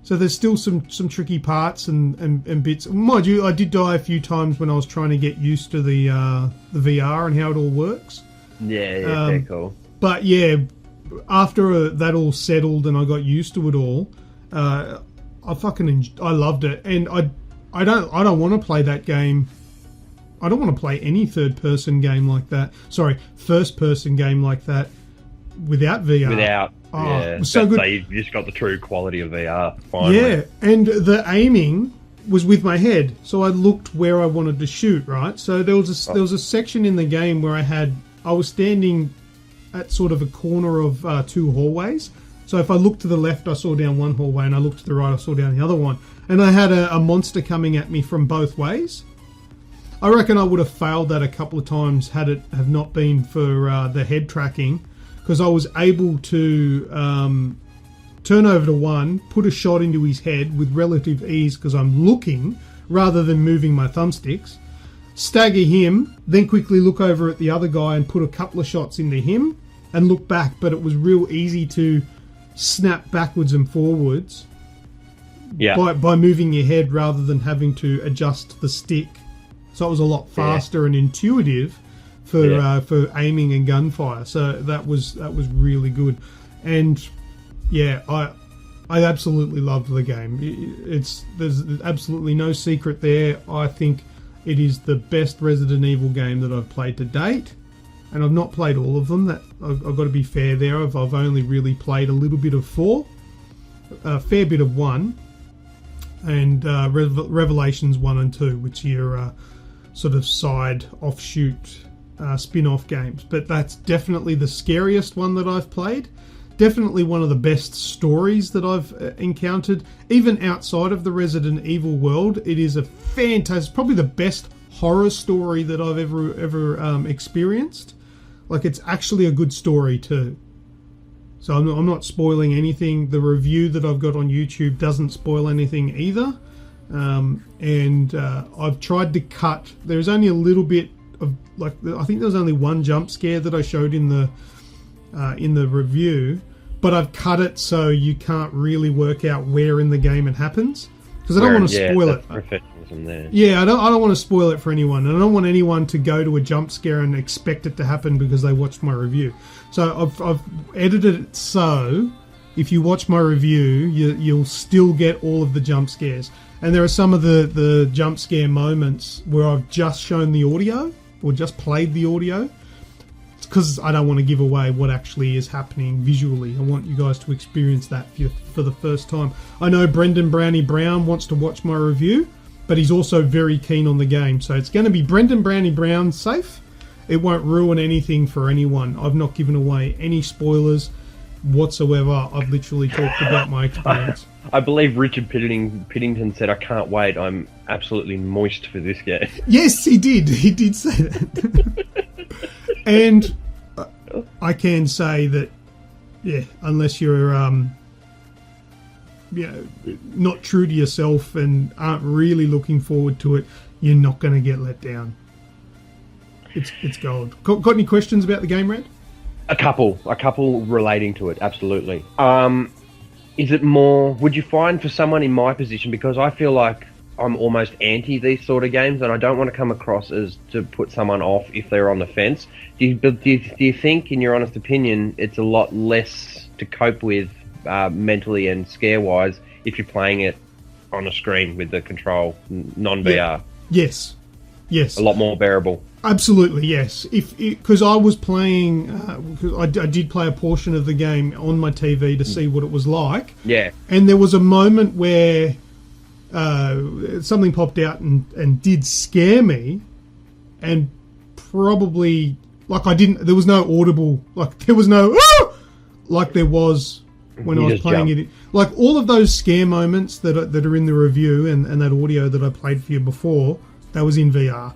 So there's still some tricky parts and bits. Mind you, I did die a few times when I was trying to get used to the VR and how it all works. Yeah, very cool. But yeah, after that all settled and I got used to it all, I loved it. And I don't want to play that game. I don't want to play any third-person game like that. Sorry, first-person game like that without VR. Yeah, so good. You just got the true quality of VR. Finally. Yeah, and the aiming was with my head, so I looked where I wanted to shoot. Right, so there was a section in the game where I was standing at sort of a corner of 2 hallways. So if I looked to the left, I saw down one hallway, and I looked to the right, I saw down the other one. And I had a monster coming at me from both ways. I reckon I would have failed that a couple of times had it have not been for the head tracking. Because I was able to turn over to one, put a shot into his head with relative ease because I'm looking rather than moving my thumbsticks, stagger him, then quickly look over at the other guy and put a couple of shots into him and look back. But it was real easy to snap backwards and forwards by moving your head rather than having to adjust the stick. So it was a lot faster and intuitive for aiming and gunfire. So that was really good. And yeah, I absolutely loved the game. There's absolutely no secret there. I think it is the best Resident Evil game that I've played to date. And I've not played all of them. That I've got to be fair there. I've only really played a little bit of 4, a fair bit of 1, and Revelations 1 and 2, which are sort of side offshoot spin-off games. But that's definitely the scariest one that I've played. Definitely one of the best stories that I've encountered. Even outside of the Resident Evil world, it is a fantastic, probably the best horror story that I've ever experienced. Like, it's actually a good story too. So I'm not spoiling anything. The review that I've got on YouTube doesn't spoil anything either. And I've tried to cut. There's only a little bit of, like, I think there was only one jump scare that I showed in the review, but I've cut it so you can't really work out where in the game it happens, because I don't want to spoil it. Professionalism there. Yeah, I don't want to spoil it for anyone, and I don't want anyone to go to a jump scare and expect it to happen because they watched my review. So I've edited it so if you watch my review, you'll still get all of the jump scares. And there are some of the jump scare moments where I've just shown the audio or just played the audio. It's because I don't want to give away what actually is happening visually. I want you guys to experience that for the first time. I know Brendan Brownie Brown wants to watch my review, but he's also very keen on the game. So it's going to be Brendan Brownie Brown safe. It won't ruin anything for anyone. I've not given away any spoilers whatsoever. I've literally talked about my experience. I believe Richard Piddington said, "I can't wait. I'm absolutely moist for this game." Yes, he did. He did say that. And I can say that, yeah, unless you're not true to yourself and aren't really looking forward to it, you're not going to get let down. It's gold. Got any questions about the game, Red? A couple relating to it, absolutely. Is it more, would you find for someone in my position, because I feel like I'm almost anti these sort of games and I don't want to come across as to put someone off if they're on the fence. Do you think, in your honest opinion, it's a lot less to cope with mentally and scare-wise if you're playing it on a screen with the control, non-VR? Yeah. Yes. A lot more bearable. Absolutely, yes. Because I was playing, I did play a portion of the game on my TV to see what it was like. Yeah. And there was a moment where something popped out and did scare me, and probably, like, there was no audible, like there was no like there was when I was playing it. Like all of those scare moments that are in the review and that audio that I played for you before, that was in VR.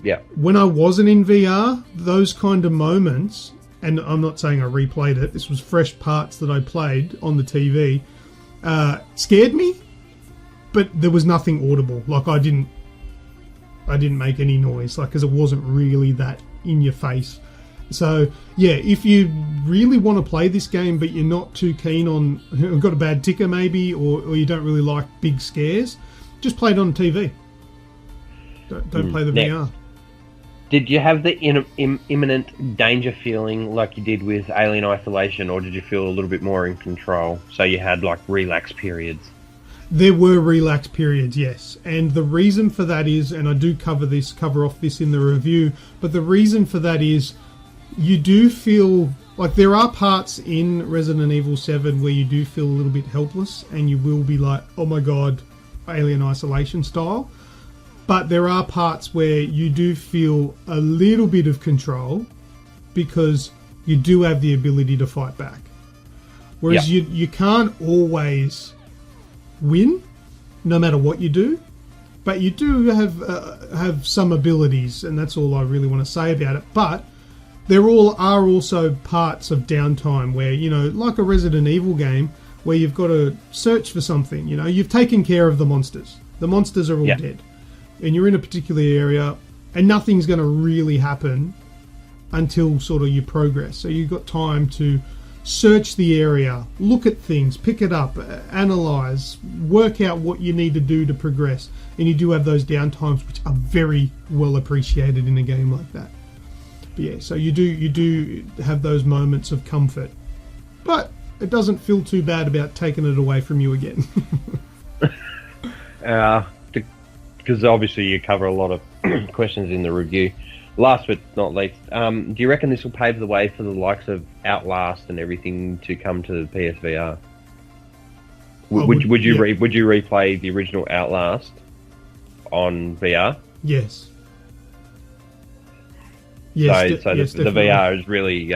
Yeah. When I wasn't in VR, those kind of moments, and I'm not saying I replayed it, this was fresh parts that I played on the TV, scared me, but there was nothing audible. Like I didn't make any noise, like, because it wasn't really that in your face. So yeah, if you really want to play this game but you're not too keen on, got a bad ticker maybe, or you don't really like big scares, just play it on TV. Don't play the VR. Did you have the imminent danger feeling like you did with Alien Isolation, or did you feel a little bit more in control? So you had like relax periods? There were relax periods, yes. And the reason for that is, and I do cover off this in the review, but the reason for that is you do feel like there are parts in Resident Evil 7 where you do feel a little bit helpless and you will be like, oh my god, Alien Isolation style. But there are parts where you do feel a little bit of control because you do have the ability to fight back. Whereas you can't always win, no matter what you do. But you do have some abilities, and that's all I really want to say about it. But there are also parts of downtime where, you know, like a Resident Evil game, where you've got to search for something. You know, you've taken care of the monsters. The monsters are all dead. And you're in a particular area, and nothing's going to really happen until sort of you progress. So you've got time to search the area, look at things, pick it up, analyze, work out what you need to do to progress. And you do have those downtimes, which are very well appreciated in a game like that. But yeah, so you do have those moments of comfort, but it doesn't feel too bad about taking it away from you again. Because obviously you cover a lot of questions in the review. Last but not least, do you reckon this will pave the way for the likes of Outlast and everything to come to the PSVR? Would you replay the original Outlast on VR? Yes. So the VR is really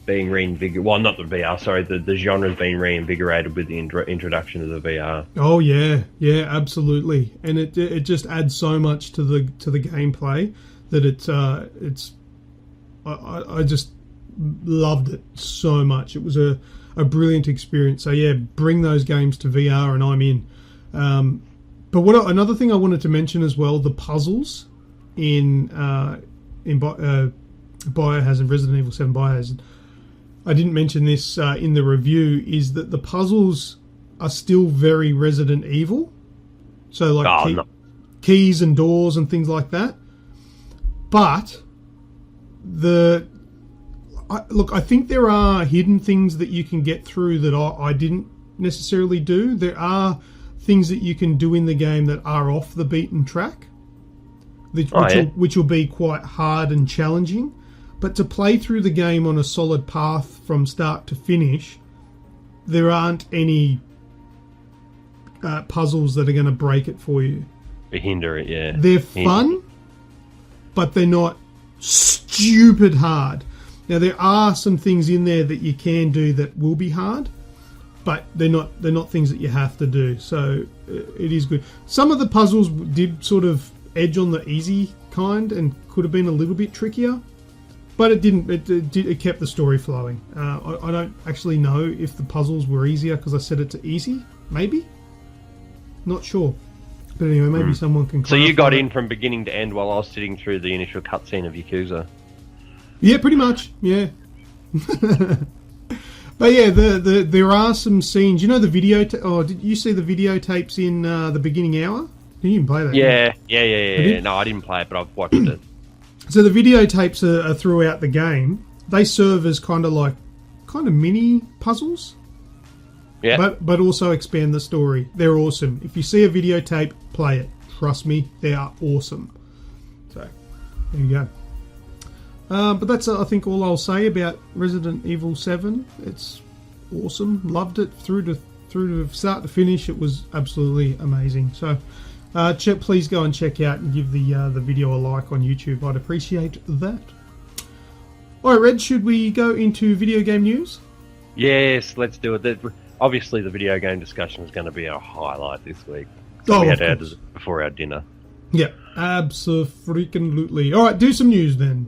being reinvigorated. Well, not the VR. Sorry, the genre is being reinvigorated with the introduction of the VR. Oh yeah, absolutely, and it just adds so much to the gameplay that I just loved it so much. It was a brilliant experience. So yeah, bring those games to VR and I'm in. But another thing I wanted to mention as well, the puzzles in Biohazard, Resident Evil 7 Biohazard. I didn't mention this in the review, is that the puzzles are still very Resident Evil. So like keys and doors and things like that. But I think there are hidden things that you can get through that I didn't necessarily do. There are things that you can do in the game that are off the beaten track, which will be quite hard and challenging. But to play through the game on a solid path from start to finish, there aren't any puzzles that are going to break it for you. Hinder it, yeah. They're fun, but they're not stupid hard. Now there are some things in there that you can do that will be hard, but they're not things that you have to do. So it is good. Some of the puzzles did sort of edge on the easy kind and could have been a little bit trickier, but it didn't. It kept the story flowing. I don't actually know if the puzzles were easier because I set it to easy. Maybe, not sure. But anyway, maybe someone can clarify. So you got in from beginning to end while I was sitting through the initial cutscene of Yakuza? Yeah, pretty much. Yeah. But yeah, there are some scenes. You know the video. Did you see the videotapes in the beginning hour? Didn't even play that? Yeah. No, I didn't play it, but I've watched it. So the videotapes are throughout the game. They serve as kind of mini puzzles. Yeah. But also expand the story. They're awesome. If you see a videotape, play it. Trust me, they are awesome. So, there you go. But that's, I think, all I'll say about Resident Evil 7. It's awesome. Loved it through to start to finish. It was absolutely amazing. So, please go and check out and give the video a like on YouTube. I'd appreciate that. All right, Red, should we go into video game news? Yes, let's do it. Obviously, the video game discussion is going to be our highlight this week. So we had ours before our dinner. Yeah, abso-freaking-lutely. All right, do some news then.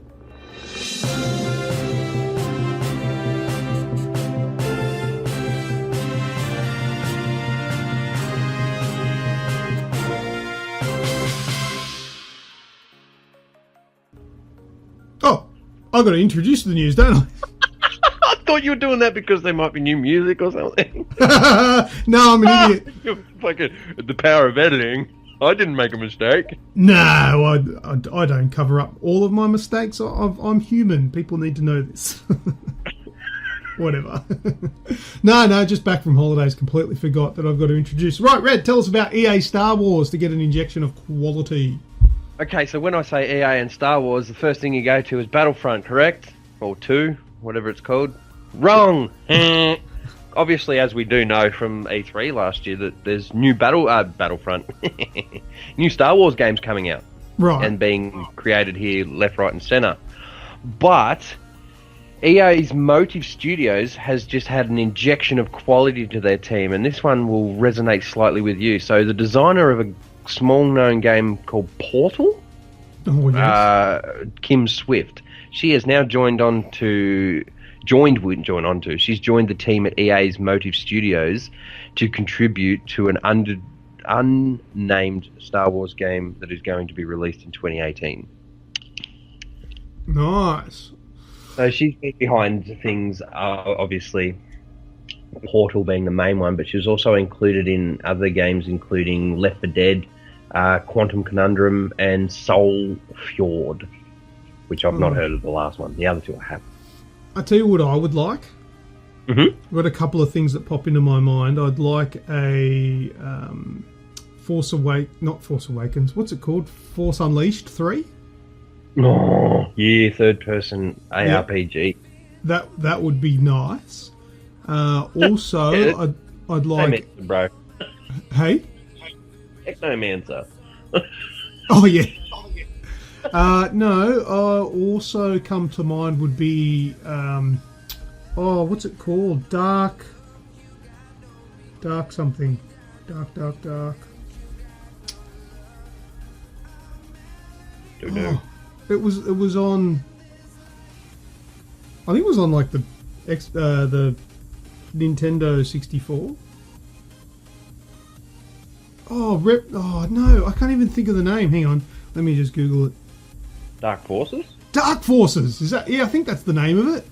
Oh, I've got to introduce the news, don't I? I thought you were doing that because there might be new music or something. No, I'm an idiot. You're fucking the power of editing. I didn't make a mistake. No, I don't cover up all of my mistakes. I'm human. People need to know this. Whatever. No, just back from holidays. Completely forgot that I've got to introduce. Right, Red, tell us about EA Star Wars to get an injection of quality. Okay, so when I say EA and Star Wars, the first thing you go to is Battlefront, correct? Or 2, whatever it's called. Wrong! Obviously, as we do know from E3 last year, that there's new Battlefront, new Star Wars games coming out. Right. And being created here left, right and centre. But EA's Motive Studios has just had an injection of quality to their team, and this one will resonate slightly with you. So the designer of a small-known game called Portal, Kim Swift, she has now she's joined the team at EA's Motive Studios to contribute to an unnamed Star Wars game that is going to be released in 2018. Nice. So she's been behind things, obviously, Portal being the main one, but she was also included in other games, including Left 4 Dead, Quantum Conundrum, and Soul Fjord, which I've not heard of the last one. The other two I have. I tell you what I would like. Mm-hmm. I've got a couple of things that pop into my mind. I'd like a not Force Awakens. What's it called? Force Unleashed 3? Oh, yeah, third-person ARPG. That would be nice. Also, Yeah. I'd like... Hey, bro. Hey? Technomancer. Oh, yeah. No, also come to mind would be... what's it called? Dark something. Dark. Don't know. It was on... I think it was on like the Nintendo 64. Oh no, I can't even think of the name. Hang on, let me just Google it. Dark Forces? Dark Forces. Is that? Yeah, I think that's the name of it.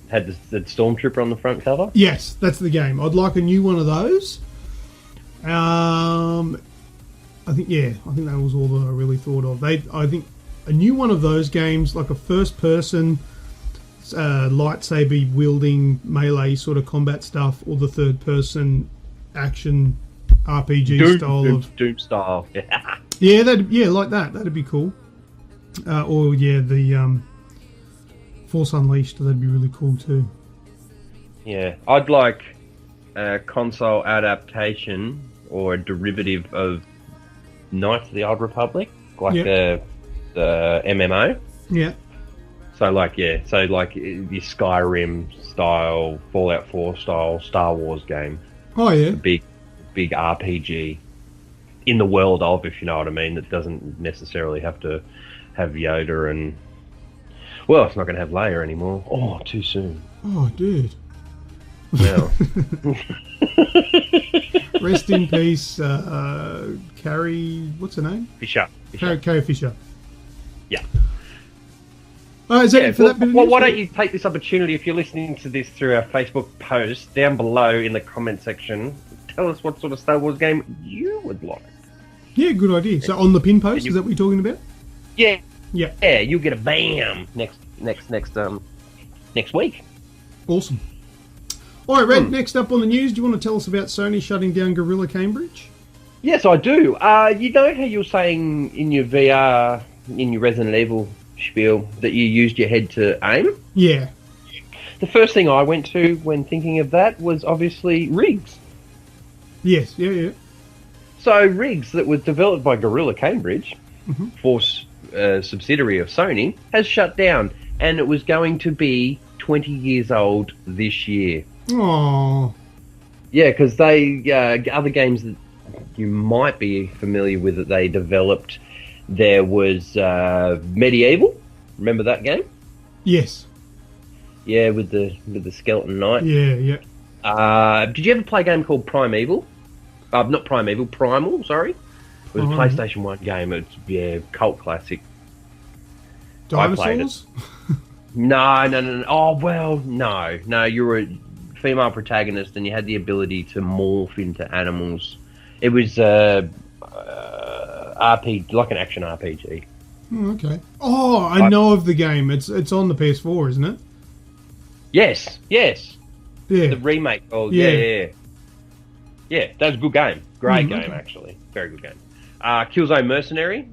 Had the Stormtrooper on the front cover? Yes, that's the game. I'd like a new one of those. I think that was all that I really thought of. I think a new one of those games, like a first-person lightsaber wielding melee sort of combat stuff, or the third-person action RPG Doom style. Yeah, like that. That'd be cool. The Force Unleashed. That'd be really cool too. Yeah, I'd like a console adaptation or a derivative of Knights of the Old Republic, like the MMO. Yeah. So like your Skyrim style, Fallout 4 style, Star Wars game. Oh yeah. A big RPG in the world of, if you know what I mean, that doesn't necessarily have to have Yoda and... Well, it's not going to have Leia anymore. Oh, too soon. Oh, dude. Well. Rest in peace, Carrie... What's her name? Fisher. Carrie Fisher. Yeah. Is that for that bit of news? Why don't you take this opportunity, if you're listening to this through our Facebook post, down below in the comment section, tell us what sort of Star Wars game you would like. Yeah, good idea. So on the pin post, is that what you're talking about? Yeah. Yeah. Yeah, you'll get a BAM next week. Awesome. All right, Red, next up on the news, do you want to tell us about Sony shutting down Guerrilla Cambridge? Yes, I do. You know how you were saying in your VR, in your Resident Evil spiel, that you used your head to aim? Yeah. The first thing I went to when thinking of that was obviously Rigs. Yes, yeah. So Rigs, that was developed by Guerrilla Cambridge, Force subsidiary of Sony, has shut down, and it was going to be 20 years old this year. Aww. Yeah, because they other games that you might be familiar with that they developed, there was Medieval. Remember that game? Yes. Yeah, with the skeleton knight. Yeah. Did you ever play a game called Primeval? Not Primeval, Primal, sorry. It was a PlayStation 1 game. It's, cult classic. Dinosaurs? No. Oh, well, no. You were a female protagonist and you had the ability to morph into animals. It was RPG, like an action RPG. Oh, okay. Oh, I know of the game. It's on the PS4, isn't it? Yes. Yeah. The remake. Oh, yeah. Yeah, that was a good game. Great game, okay. actually. Very good game. Killzone Mercenary,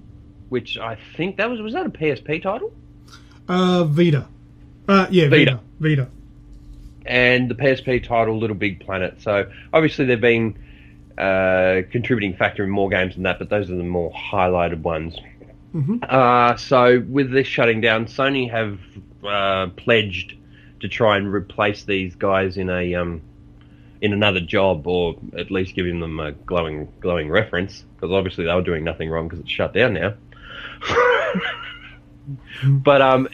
which I think that was that a PSP title? Vita. Vita. And the PSP title, Little Big Planet. So, obviously, they've been contributing factor in more games than that, but those are the more highlighted ones. So, with this shutting down, Sony have pledged to try and replace these guys in another job, or at least giving them a glowing reference, because obviously they were doing nothing wrong because it's shut down now. But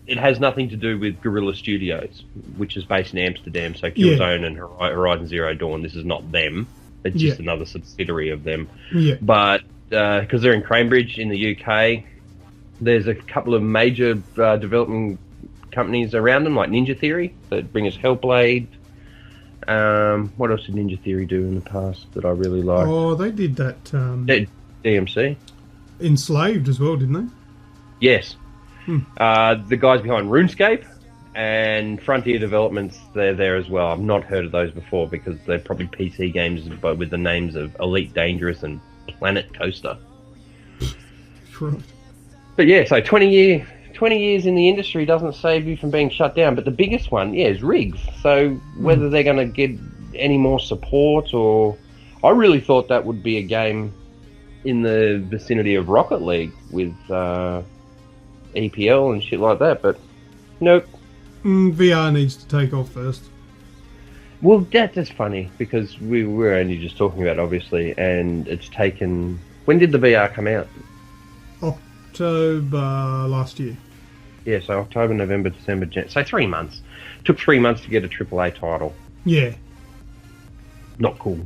it has nothing to do with Guerrilla Studios, which is based in Amsterdam. So Killzone and Horizon Zero Dawn, this is not them. It's just another subsidiary of them. Yeah. But because they're in Cambridge in the UK, there's a couple of major development companies around them, like Ninja Theory, that bring us Hellblade. What else did Ninja Theory do in the past that I really liked? Oh, they did that. DMC. Enslaved as well, didn't they? Yes. The guys behind RuneScape and Frontier Developments, they're there as well. I've not heard of those before because they're probably PC games, but with the names of Elite Dangerous and Planet Coaster. Right. But yeah, so 20 years in the industry doesn't save you from being shut down. But the biggest one, is rigs. So whether they're going to get any more support or... I really thought that would be a game in the vicinity of Rocket League with EPL and shit like that, but nope. VR needs to take off first. Well, that's just funny because we were only just talking about it, obviously, and it's taken... When did the VR come out? October last year. Yeah, so October, November, December, so 3 months. Took 3 months to get a AAA title. Yeah. Not cool.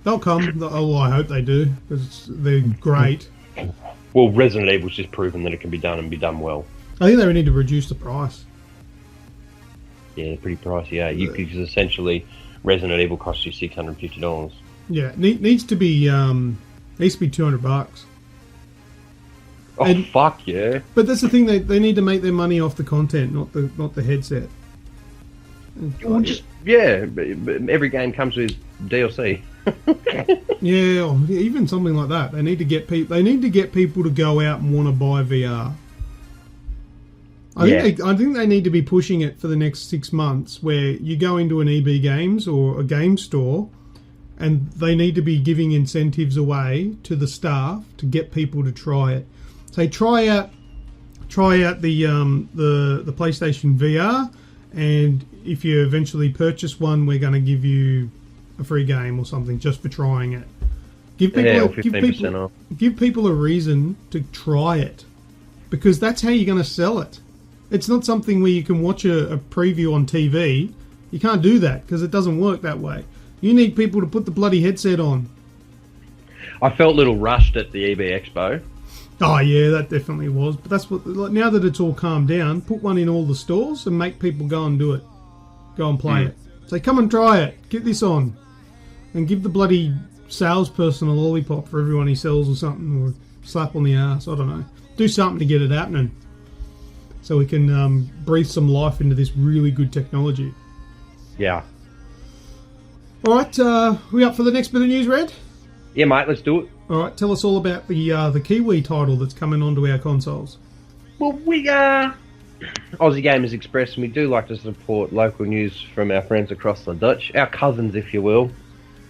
They'll come. Oh, I hope they do, because they're great. Well, Resident Evil's just proven that it can be done and be done well. I think they need to reduce the price. Yeah, pretty pricey, yeah. Because essentially, Resident Evil costs you $650. Yeah, needs to be $200. Oh, fuck yeah. But that's the thing, they need to make their money off the content, not the headset. Well, every game comes with DLC. Yeah, or even something like that. They need to get people to go out and want to buy VR. I think they need to be pushing it for the next 6 months, where you go into an EB Games or a game store, and they need to be giving incentives away to the staff to get people to try it. Say try out the PlayStation VR, and if you eventually purchase one, we're going to give you a free game or something just for trying it. Give people a reason to try it, because that's how you're going to sell it. It's not something where you can watch a preview on TV. You can't do that because it doesn't work that way. You need people to put the bloody headset on. I felt a little rushed at the EB Expo. Oh yeah, that definitely was. But that's what. Now that it's all calmed down, put one in all the stores and make people go and do it. Go and play it. Say, come and try it. Get this on, and give the bloody salesperson a lollipop for everyone he sells or something, or a slap on the ass. I don't know. Do something to get it happening, so we can breathe some life into this really good technology. Yeah. All right, we up for the next bit of news, Red? Yeah, mate. Let's do it. All right, tell us all about the Kiwi title that's coming onto our consoles. Well, we are Aussie Gamers Express, and we do like to support local news from our friends across the Dutch, our cousins, if you will.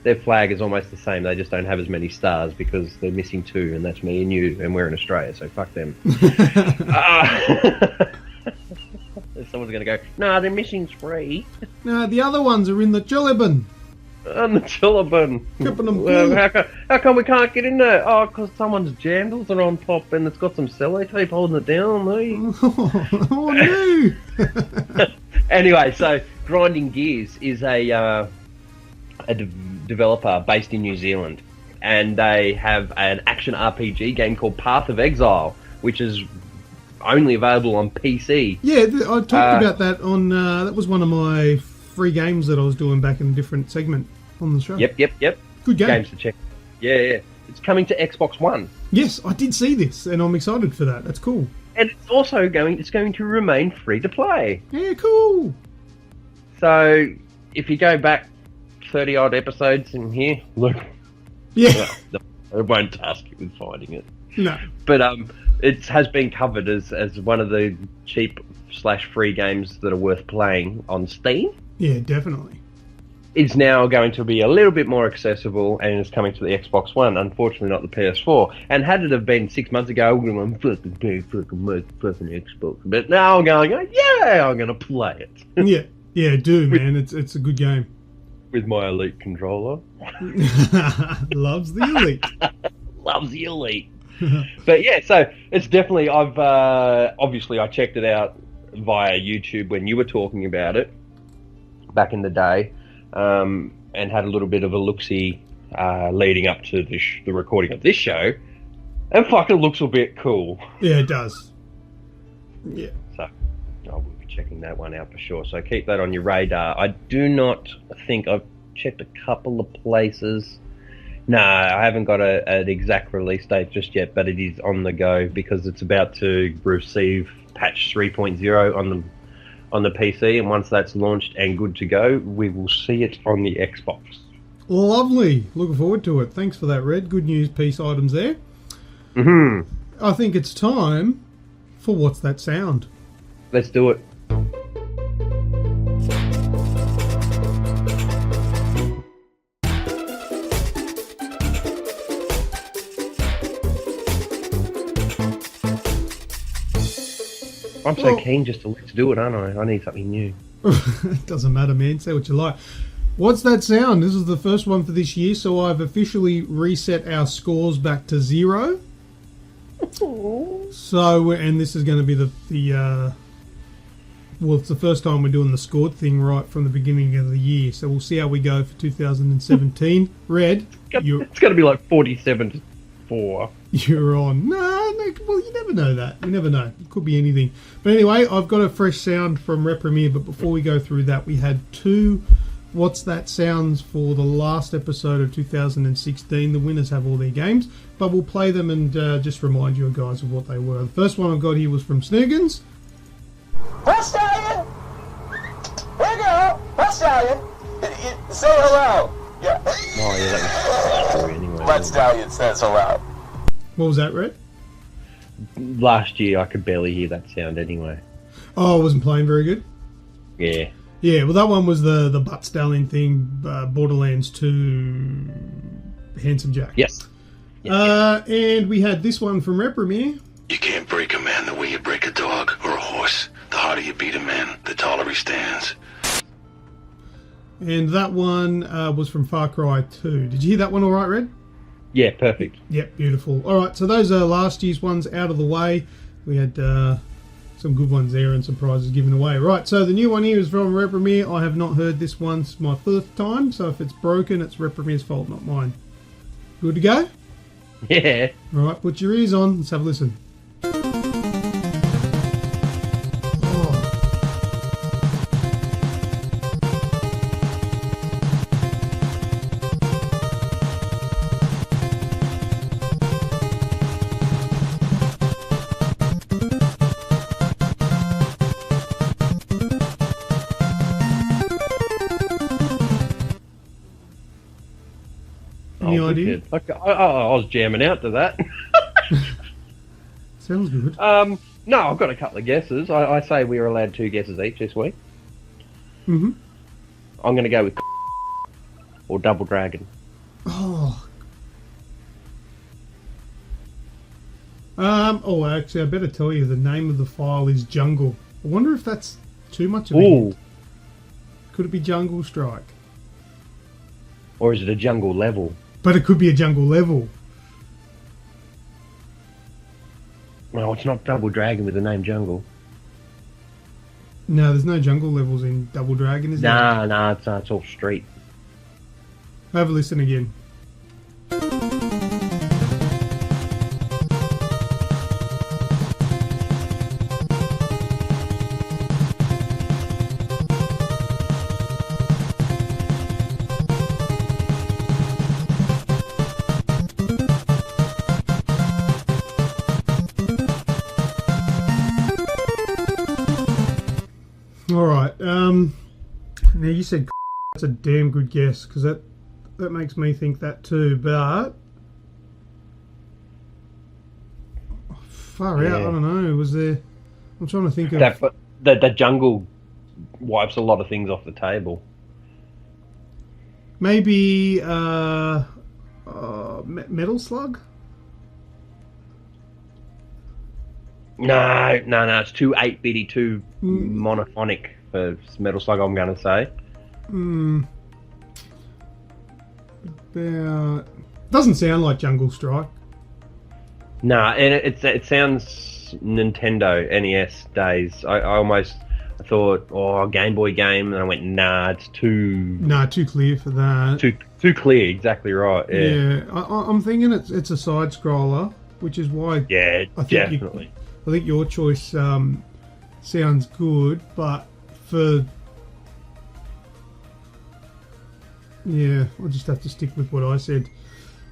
Their flag is almost the same. They just don't have as many stars because they're missing 2, and that's me and you, and we're in Australia, so fuck them. Someone's going to go, no, they're missing 3. No, the other ones are in the Chillibin. On the Chillibin. How come we can't get in there? Oh, because someone's jandals are on top and it's got some sellotape holding it down, mate. Oh no! Anyway, so Grinding Gears is a developer based in New Zealand, and they have an action RPG game called Path of Exile, which is only available on PC. Yeah, I talked about that on... that was one of my free games that I was doing back in a different segment on the show. Yep. Good game. Games to check. Yeah. It's coming to Xbox One. Yes, I did see this, and I'm excited for that. That's cool. And it's also going to remain free to play. Yeah, cool. So, if you go back 30 odd episodes in here, look. Yeah. Well, I won't task you with finding it. No. But it has been covered as one of the cheap/free games that are worth playing on Steam. Yeah, definitely. It's now going to be a little bit more accessible, and it's coming to the Xbox One, unfortunately not the PS4. And had it have been 6 months ago, I'm fucking Xbox. But now I'm going, yeah, I'm going to play it. Yeah, do, man. It's a good game. With my Elite controller. Loves the Elite. Loves the Elite. But yeah, so it's definitely, obviously I checked it out via YouTube when you were talking about it back in the day, and had a little bit of a look-see leading up to the recording of this show, and fucking looks a bit cool. Yeah, it does. Yeah. So checking that one out for sure. So keep that on your radar. I do not think I've checked a couple of places. No, I haven't got an exact release date just yet, but it is on the go because it's about to receive patch 3.0 on the PC, and once that's launched and good to go, we will see it on the Xbox. Lovely. Looking forward to it. Thanks for that, Red. Good news piece items there. I think it's time for What's That Sound? Let's do it. I'm so keen just to let's do it, aren't I? I need something new. It doesn't matter, man. Say what you like. What's that sound? This is the first one for this year, so I've officially reset our scores back to 0. So, and this is going to be well, it's the first time we're doing the scored thing right from the beginning of the year. So we'll see how we go for 2017. Red, it's going to be like 47-4. You're on. No, well, you never know that. You never know. It could be anything. But anyway, I've got a fresh sound from Rep Premiere, but before we go through that, we had 2 What's That Sounds for the last episode of 2016. The winners have all their games, but we'll play them and just remind you guys of what they were. The first one I've got here was from Xenogenesis. West Stallion! Here you go! West Stallion! Say hello! Yeah. Oh, yeah, that was story anyway. West Stallion says hello. What was that, Red? Last year, I could barely hear that sound anyway. Oh, I wasn't playing very good? Yeah. Yeah, well, that one was the butt stallion thing, Borderlands 2 Handsome Jack. Yes. And we had this one from Rep Premiere. You can't break a man the way you break a dog or a horse. The harder you beat a man, the taller he stands. And that one was from Far Cry 2. Did you hear that one all right, Red? Yeah, perfect. Yep, beautiful. All right, so those are last year's ones out of the way. We had some good ones there and some prizes given away. Right, so the new one here is from Rep Premiere. I have not heard this one. It's my first time, so if it's broken, it's Rep Premiere's fault, not mine. Good to go? Yeah. All right, put your ears on. Let's have a listen. Any idea? Okay. I was jamming out to that. Sounds good. No, I've got a couple of guesses. I say we were allowed 2 guesses each this week. Mm-hmm. I'm going to go with or Double Dragon. Oh. Actually, I better tell you the name of the file is Jungle. I wonder if that's too much of a hint. Could it be Jungle Strike? Or is it a jungle level? But it could be a jungle level. Well, it's not Double Dragon with the name Jungle. No, there's no jungle levels in Double Dragon, is there? Nah, it's all street. Have a listen again. Alright, now you said that's a damn good guess, because that makes me think that too, but far out, I don't know, was there, I'm trying to think of... That jungle wipes a lot of things off the table. Maybe, Metal Slug? No, it's too 8-bitty, too monophonic for Metal Slug, I'm going to say. Doesn't sound like Jungle Strike. Nah, and it sounds Nintendo NES days. I thought, Game Boy game, and I went, nah, it's too... Nah, too clear for that. Too clear, exactly right, yeah. I'm thinking it's a side-scroller, which is why... Yeah, definitely. I think your choice sounds good, but yeah, I'll just have to stick with what I said.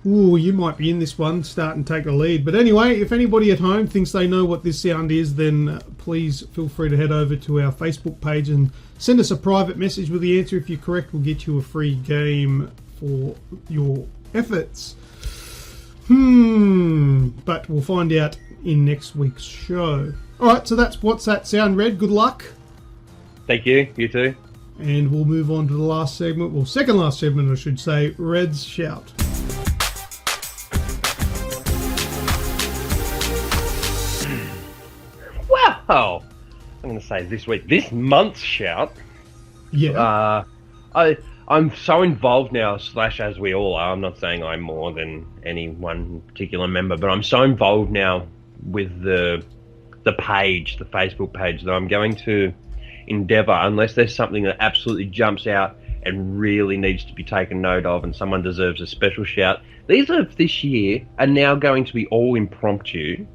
Ooh, you might be in this one, start and take the lead. But anyway, if anybody at home thinks they know what this sound is, then please feel free to head over to our Facebook page and send us a private message with the answer. If you're correct, we'll get you a free game for your efforts. But we'll find out in next week's show. Alright, so that's What's That Sound, Red. Good luck. Thank you. You too. And we'll move on to the last segment. Well, second last segment, I should say. Red's Shout. Wow! I'm going to say this month's shout. Yeah. I'm so involved now, as we all are. I'm not saying I'm more than any one particular member, but I'm so involved now with the page, the Facebook page, that I'm going to endeavour, unless there's something that absolutely jumps out and really needs to be taken note of and someone deserves a special shout. These of this year are now going to be all impromptu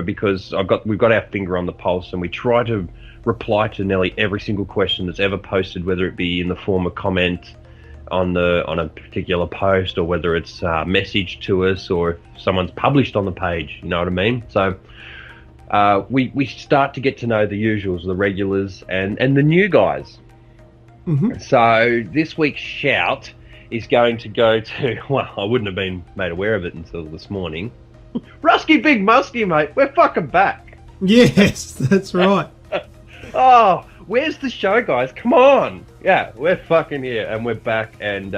because we've got our finger on the pulse, and we try to reply to nearly every single question that's ever posted, whether it be in the form of comment on a particular post, or whether it's a message to us, or if someone's published on the page, you know what I mean? So we start to get to know the usuals, the regulars, and the new guys. Mm-hmm. So this week's shout is going to go to, well, I wouldn't have been made aware of it until this morning. Rusky Big Musky, mate, we're fucking back. Yes, that's right. Oh, where's the show, guys? Come on. Yeah, we're fucking here, and we're back, and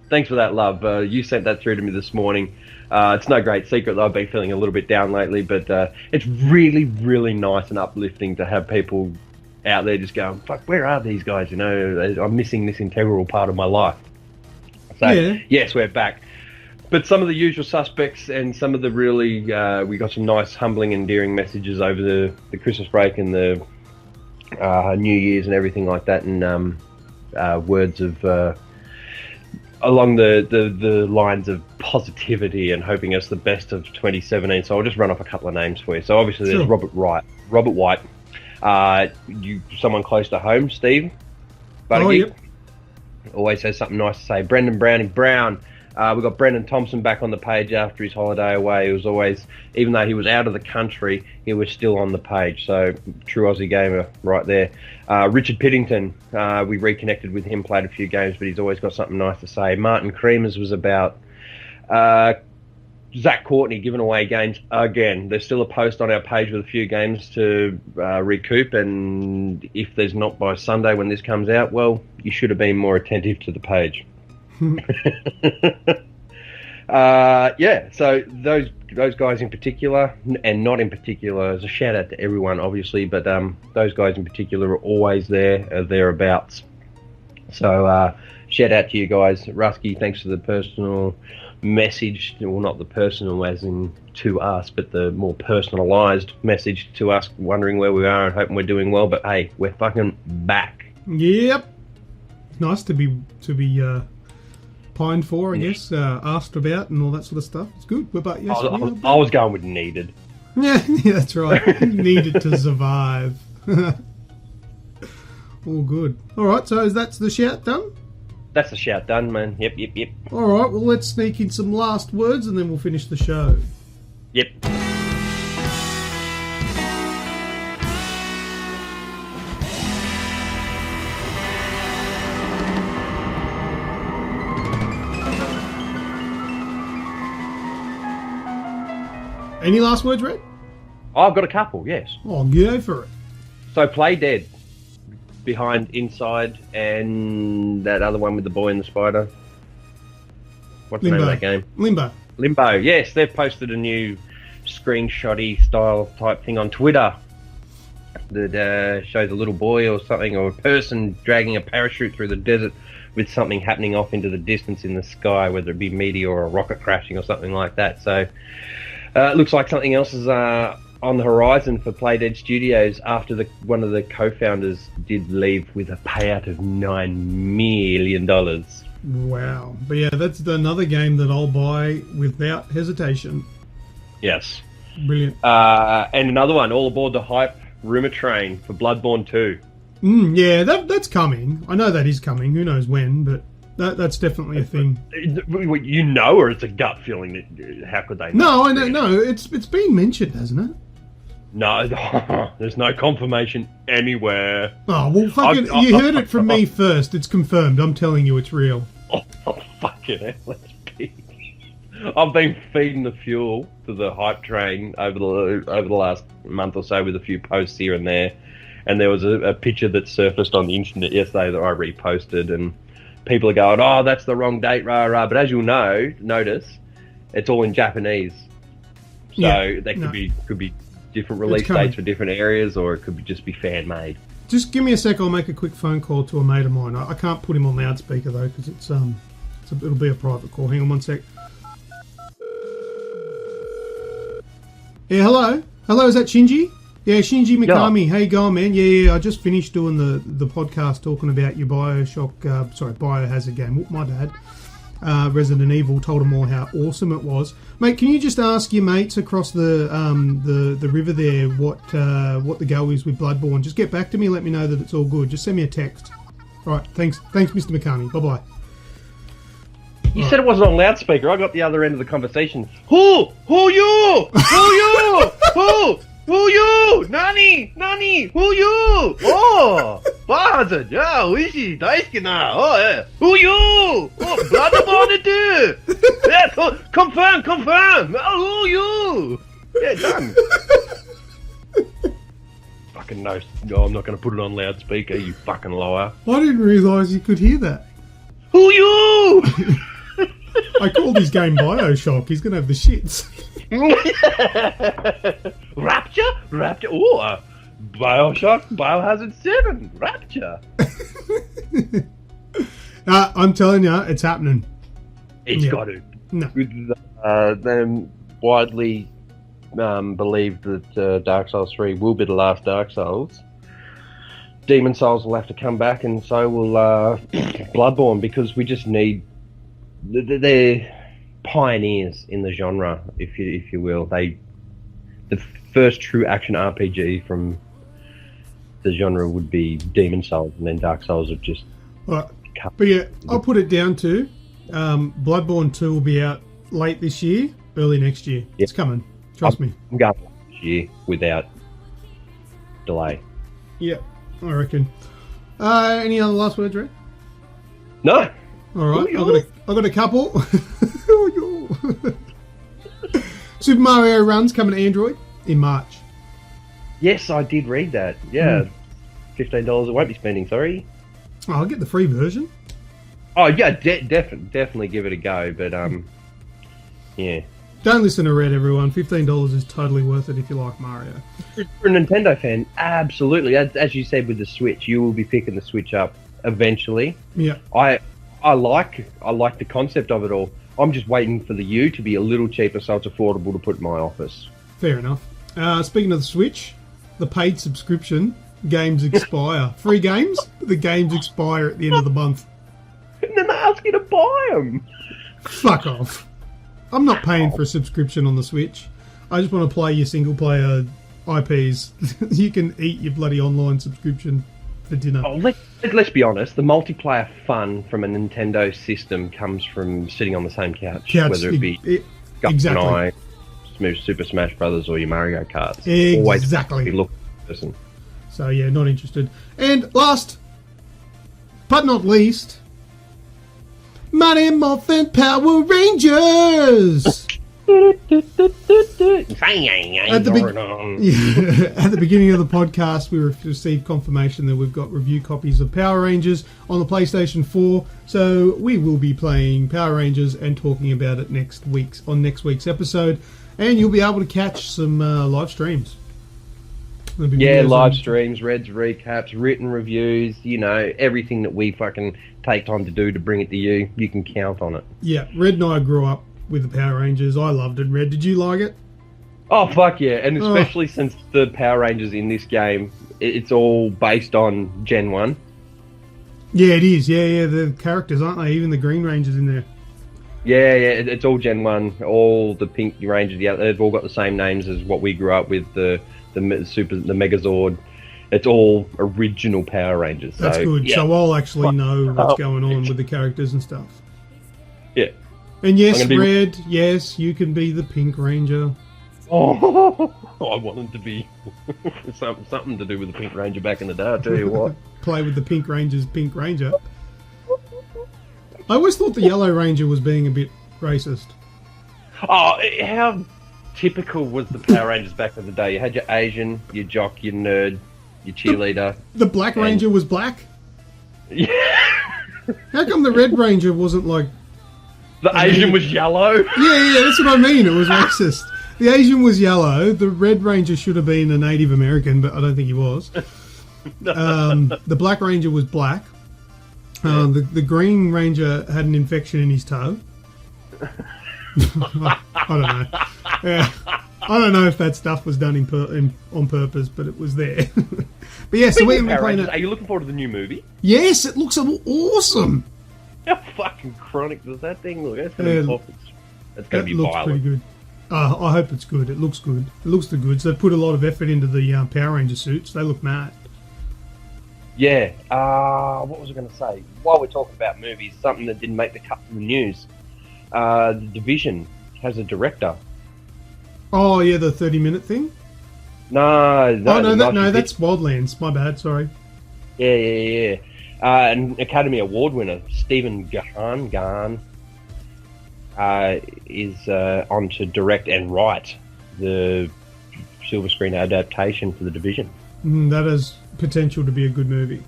thanks for that love. You sent that through to me this morning. It's no great secret that I've been feeling a little bit down lately, but it's really, really nice and uplifting to have people out there just going, fuck, where are these guys? You know, I'm missing this integral part of my life. So, yeah. Yes, we're back. But some of the usual suspects and some of the really, we got some nice, humbling, endearing messages over the Christmas break and the New Year's and everything like that, and words of along the lines of positivity and hoping us the best of 2017. So I'll just run off a couple of names for you. So obviously there's Robert White, someone close to home, Steve. Oh, yep. Always has something nice to say. Brendan Brown. We got Brendan Thompson back on the page after his holiday away. He was always, even though he was out of the country, he was still on the page. So, true Aussie gamer right there. Richard Piddington, we reconnected with him, played a few games, but he's always got something nice to say. Martin Creamers was about Zach Courtney giving away games again. There's still a post on our page with a few games to recoup, and if there's not by Sunday when this comes out, well, you should have been more attentive to the page. So those guys in particular, and not in particular, as a shout out to everyone obviously, but those guys in particular are always thereabouts. So shout out to you guys. Rusky, thanks for the personal message, well, not the personal as in to us, but the more personalised message to us, wondering where we are and hoping we're doing well. But hey, we're fucking back. Yep. Nice to be pined for, I guess, asked about and all that sort of stuff. It's good. But yes, I was going with needed. Yeah, that's right. Needed to survive. All good. All right, so that's the shout done? That's the shout done, man. Yep. All right, well, let's sneak in some last words and then we'll finish the show. Yep. Any last words, Red? I've got a couple, yes. Oh, go for it. So, Play Dead, behind Inside, and that other one with the boy and the spider. What's the name of that game? Limbo, yes. They've posted a new screenshotty style type thing on Twitter that shows a little boy or something, or a person dragging a parachute through the desert with something happening off into the distance in the sky, whether it be meteor or a rocket crashing or something like that. So it looks like something else is on the horizon for Playdead Studios after one of the co-founders did leave with a payout of $9 million. Wow. But yeah, that's another game that I'll buy without hesitation. Yes. Brilliant. And another one, All Aboard the Hype, Rumor train for Bloodborne 2. Yeah, that's coming. I know that is coming. Who knows when, but that's definitely a thing. You know, or it's a gut feeling that how could they? No, I know. No, it's been mentioned, hasn't it? No, there's no confirmation anywhere. Oh well, fucking! You heard it from me first. It's confirmed. I'm telling you, it's real. Oh, fucking hell, let's be. I've been feeding the fuel to the hype train over the last month or so with a few posts here and there, and there was a picture that surfaced on the internet yesterday that I reposted, and people are going, "Oh, that's the wrong date, rah rah." But as you'll notice, it's all in Japanese, so there could be different release dates for different areas, or it could just be fan made. Just give me a sec. I'll make a quick phone call to a mate of mine. I can't put him on loudspeaker though because it'll be a private call. Hang on one sec. Yeah, hello. Hello, is that Shinji? Yeah, Shinji Mikami. Yeah. How you going, man? Yeah. I just finished doing the podcast talking about your Biohazard game. My bad. Resident Evil. Told them all how awesome it was, mate. Can you just ask your mates across the river there what the go is with Bloodborne? Just get back to me. Let me know that it's all good. Just send me a text. All right. Thanks, Mr. Mikami. Bye bye. You said it wasn't on loudspeaker. I got the other end of the conversation. Who you? Who you? Nani? Who you? Oh, Biohazard. Yeah, oishii, daisuke na. Oh, yeah. Who you? Oh, Bloodborne 2. Yeah, confirm. Oh, who you? Yeah, done. Fucking no. Oh, I'm not going to put it on loudspeaker, you fucking liar. I didn't realise you could hear that. Who you? I called his game Bioshock. He's going to have the shits. Rapture? Oh, Bioshock, Biohazard 7, Rapture. I'm telling you, it's happening. It's got to. No. Them widely believe that Dark Souls 3 will be the last Dark Souls. Demon Souls will have to come back, and so will Bloodborne, because we just need... They're pioneers in the genre, if you will. The first true action RPG from the genre would be Demon Souls, and then Dark Souls have just... Right. But yeah, I'll put it down to Bloodborne 2 will be out late this year, early next year. Yep. It's coming. Trust me. I'm going this year without delay. Yeah, I reckon. Any other last words, Red? No. All right, I've got a couple. Super Mario Run's coming to Android in March. Yes, I did read that. Yeah, $15 I won't be spending, sorry. Oh, I'll get the free version. Oh, yeah, definitely give it a go, but, yeah. Don't listen to Red, everyone. $15 is totally worth it if you like Mario. For a Nintendo fan, absolutely. As you said with the Switch, you will be picking the Switch up eventually. Yeah. I like the concept of it all. I'm just waiting for the U to be a little cheaper so it's affordable to put in my office. Fair enough. Speaking of the Switch, the paid subscription games expire. Free games, the games expire at the end of the month. And then they ask you to buy them. Fuck off. I'm not paying for a subscription on the Switch. I just want to play your single-player IPs. You can eat your bloody online subscription for dinner. Oh, let's be honest. The multiplayer fun from a Nintendo system comes from sitting on the same couch, whether it be exactly. Super Smash Brothers or your Mario Karts. Exactly. Always look person. So yeah, not interested. And last, but not least, Mighty Morphin Power Rangers. At the beginning of the podcast, we received confirmation that we've got review copies of Power Rangers on the PlayStation 4, so we will be playing Power Rangers and talking about it next week's episode, and you'll be able to catch some live streams. Yeah, live streams, Red's recaps, written reviews, everything that we fucking take time to do to bring it to you, you can count on it. Yeah, Red and I grew up with the Power Rangers. I loved it. Red, did you like it? Oh, fuck yeah. And especially since the Power Rangers in this game, it's all based on Gen 1. Yeah, it is. Yeah, the characters, aren't they? Even the Green Rangers in there. Yeah, it's all Gen 1. All the Pink Rangers, they've all got the same names as what we grew up with. The the Megazord. It's all original Power Rangers. That's so, good. Yeah. So I'll actually know what's going on with the characters and stuff. Yeah. And yes, I'm gonna be- Red, yes, you can be the Pink Ranger. Oh, I wanted to be something to do with the Pink Ranger back in the day. I tell you what. Play with the Pink Ranger's Pink Ranger. I always thought the Yellow Ranger was being a bit racist. Oh, how typical was the Power Rangers back in the day? You had your Asian, your jock, your nerd, your cheerleader. The Black Ranger was black? Yeah. How come the Red Ranger wasn't like... The Asian was yellow. Yeah, that's what I mean. It was racist. The Asian was yellow. The Red Ranger should have been a Native American, but I don't think he was. The Black Ranger was black. The Green Ranger had an infection in his toe. I don't know. Yeah, I don't know if that stuff was done on purpose, but it was there. But yeah, so we're Power playing Rangers, it. are you looking forward to the new movie? Yes, it looks awesome. How fucking chronic does that thing look? That's going to be tough. It's going to be looks violent. pretty good. I hope it's good. It looks good. It looks the goods. They put a lot of effort into the Power Ranger suits. They look mad. Yeah. What was I going to say? While we're talking about movies, something that didn't make the cut from the news. The Division has a director. Oh yeah, the 30-minute thing. No, That's Wildlands. My bad. Sorry. Yeah. An Academy Award winner, Stephen Gahan, is on to direct and write the silver screen adaptation for The Division. That has potential to be a good movie.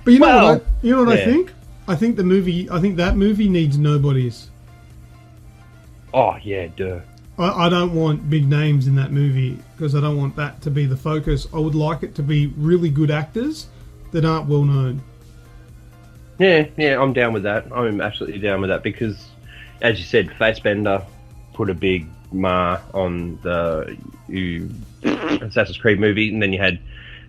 But you know what I think? I think that movie needs nobodies. Oh yeah, duh. I don't want big names in that movie because I don't want that to be the focus. I would like it to be really good actors that aren't well known. Yeah, I'm down with that. I'm absolutely down with that because, as you said, Fassbender put a big mar on the Assassin's Creed movie, and then you had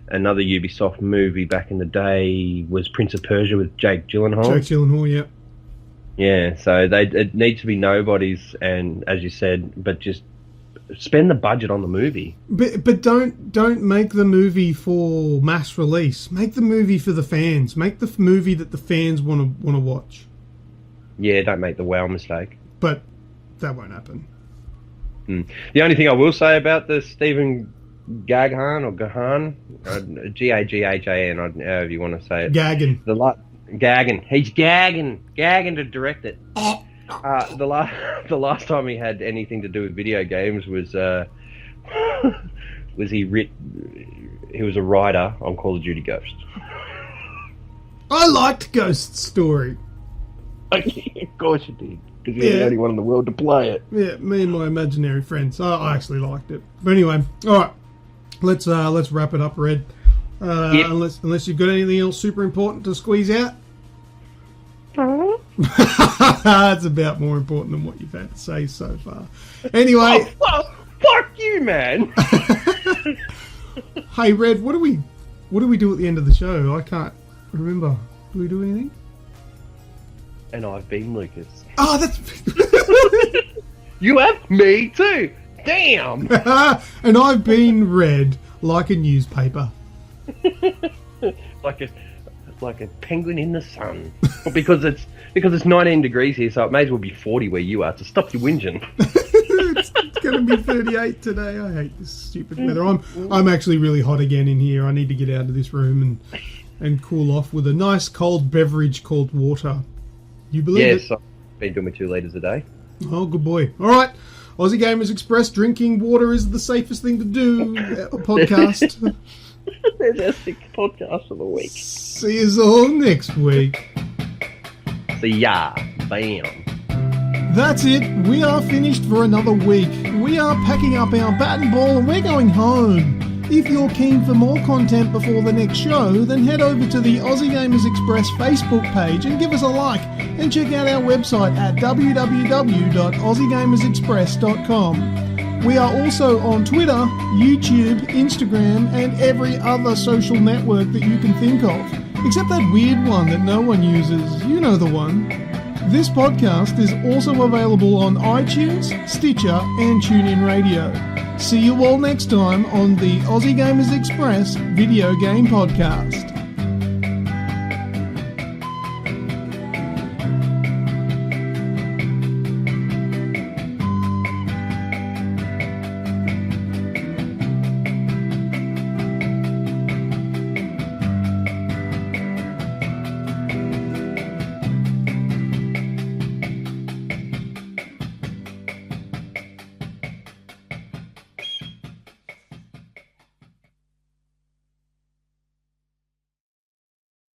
another Ubisoft movie back in the day was Prince of Persia with Jake Gyllenhaal. Yeah. Yeah, so it needs to be nobodies, and as you said, but just spend the budget on the movie. But don't make the movie for mass release. Make the movie for the fans. Make the movie that the fans want to watch. Yeah, don't make the WoW mistake. But that won't happen. The only thing I will say about the Stephen Gahan or Gahan, Gaghan, however you want to say it. Gagging. Gagging. He's gagging to direct it. The last time he had anything to do with video games was he was a writer on Call of Duty Ghost. I liked Ghost Story. Of course you did, because you're the only one in the world to play it. Yeah, me and my imaginary friends. I actually liked it. But anyway, all right, let's wrap it up, Red. Yep. Unless you've got anything else super important to squeeze out. That's about more important than what you've had to say so far. Anyway, fuck you, man. Hey, Red, what do we do at the end of the show? I can't remember. Do we do anything? And I've been Lucas. Oh, that's. You have me too. Damn. And I've been Red like a newspaper. like a penguin in the sun. because it's 19 degrees here, so it may as well be 40 where you are. To stop your whinging. It's going to be 38 today. I hate this stupid weather. I'm actually really hot again in here. I need to get out of this room and cool off with a nice cold beverage called water. You believe it? I've been doing my 2 litres a day. Oh, good boy. All right. Aussie Gamers Express, drinking water is the safest thing to do. Podcast. There's our 6th podcast of the week. See you all next week. See ya. Bam. That's it. We are finished for another week. We are packing up our bat and ball and we're going home. If you're keen for more content before the next show, then head over to the Aussie Gamers Express Facebook page and give us a like, and check out our website at www.aussiegamersexpress.com. We are also on Twitter, YouTube, Instagram, and every other social network that you can think of, except that weird one that no one uses. You know the one. This podcast is also available on iTunes, Stitcher, and TuneIn Radio. See you all next time on the Aussie Gamers Express Video Game Podcast.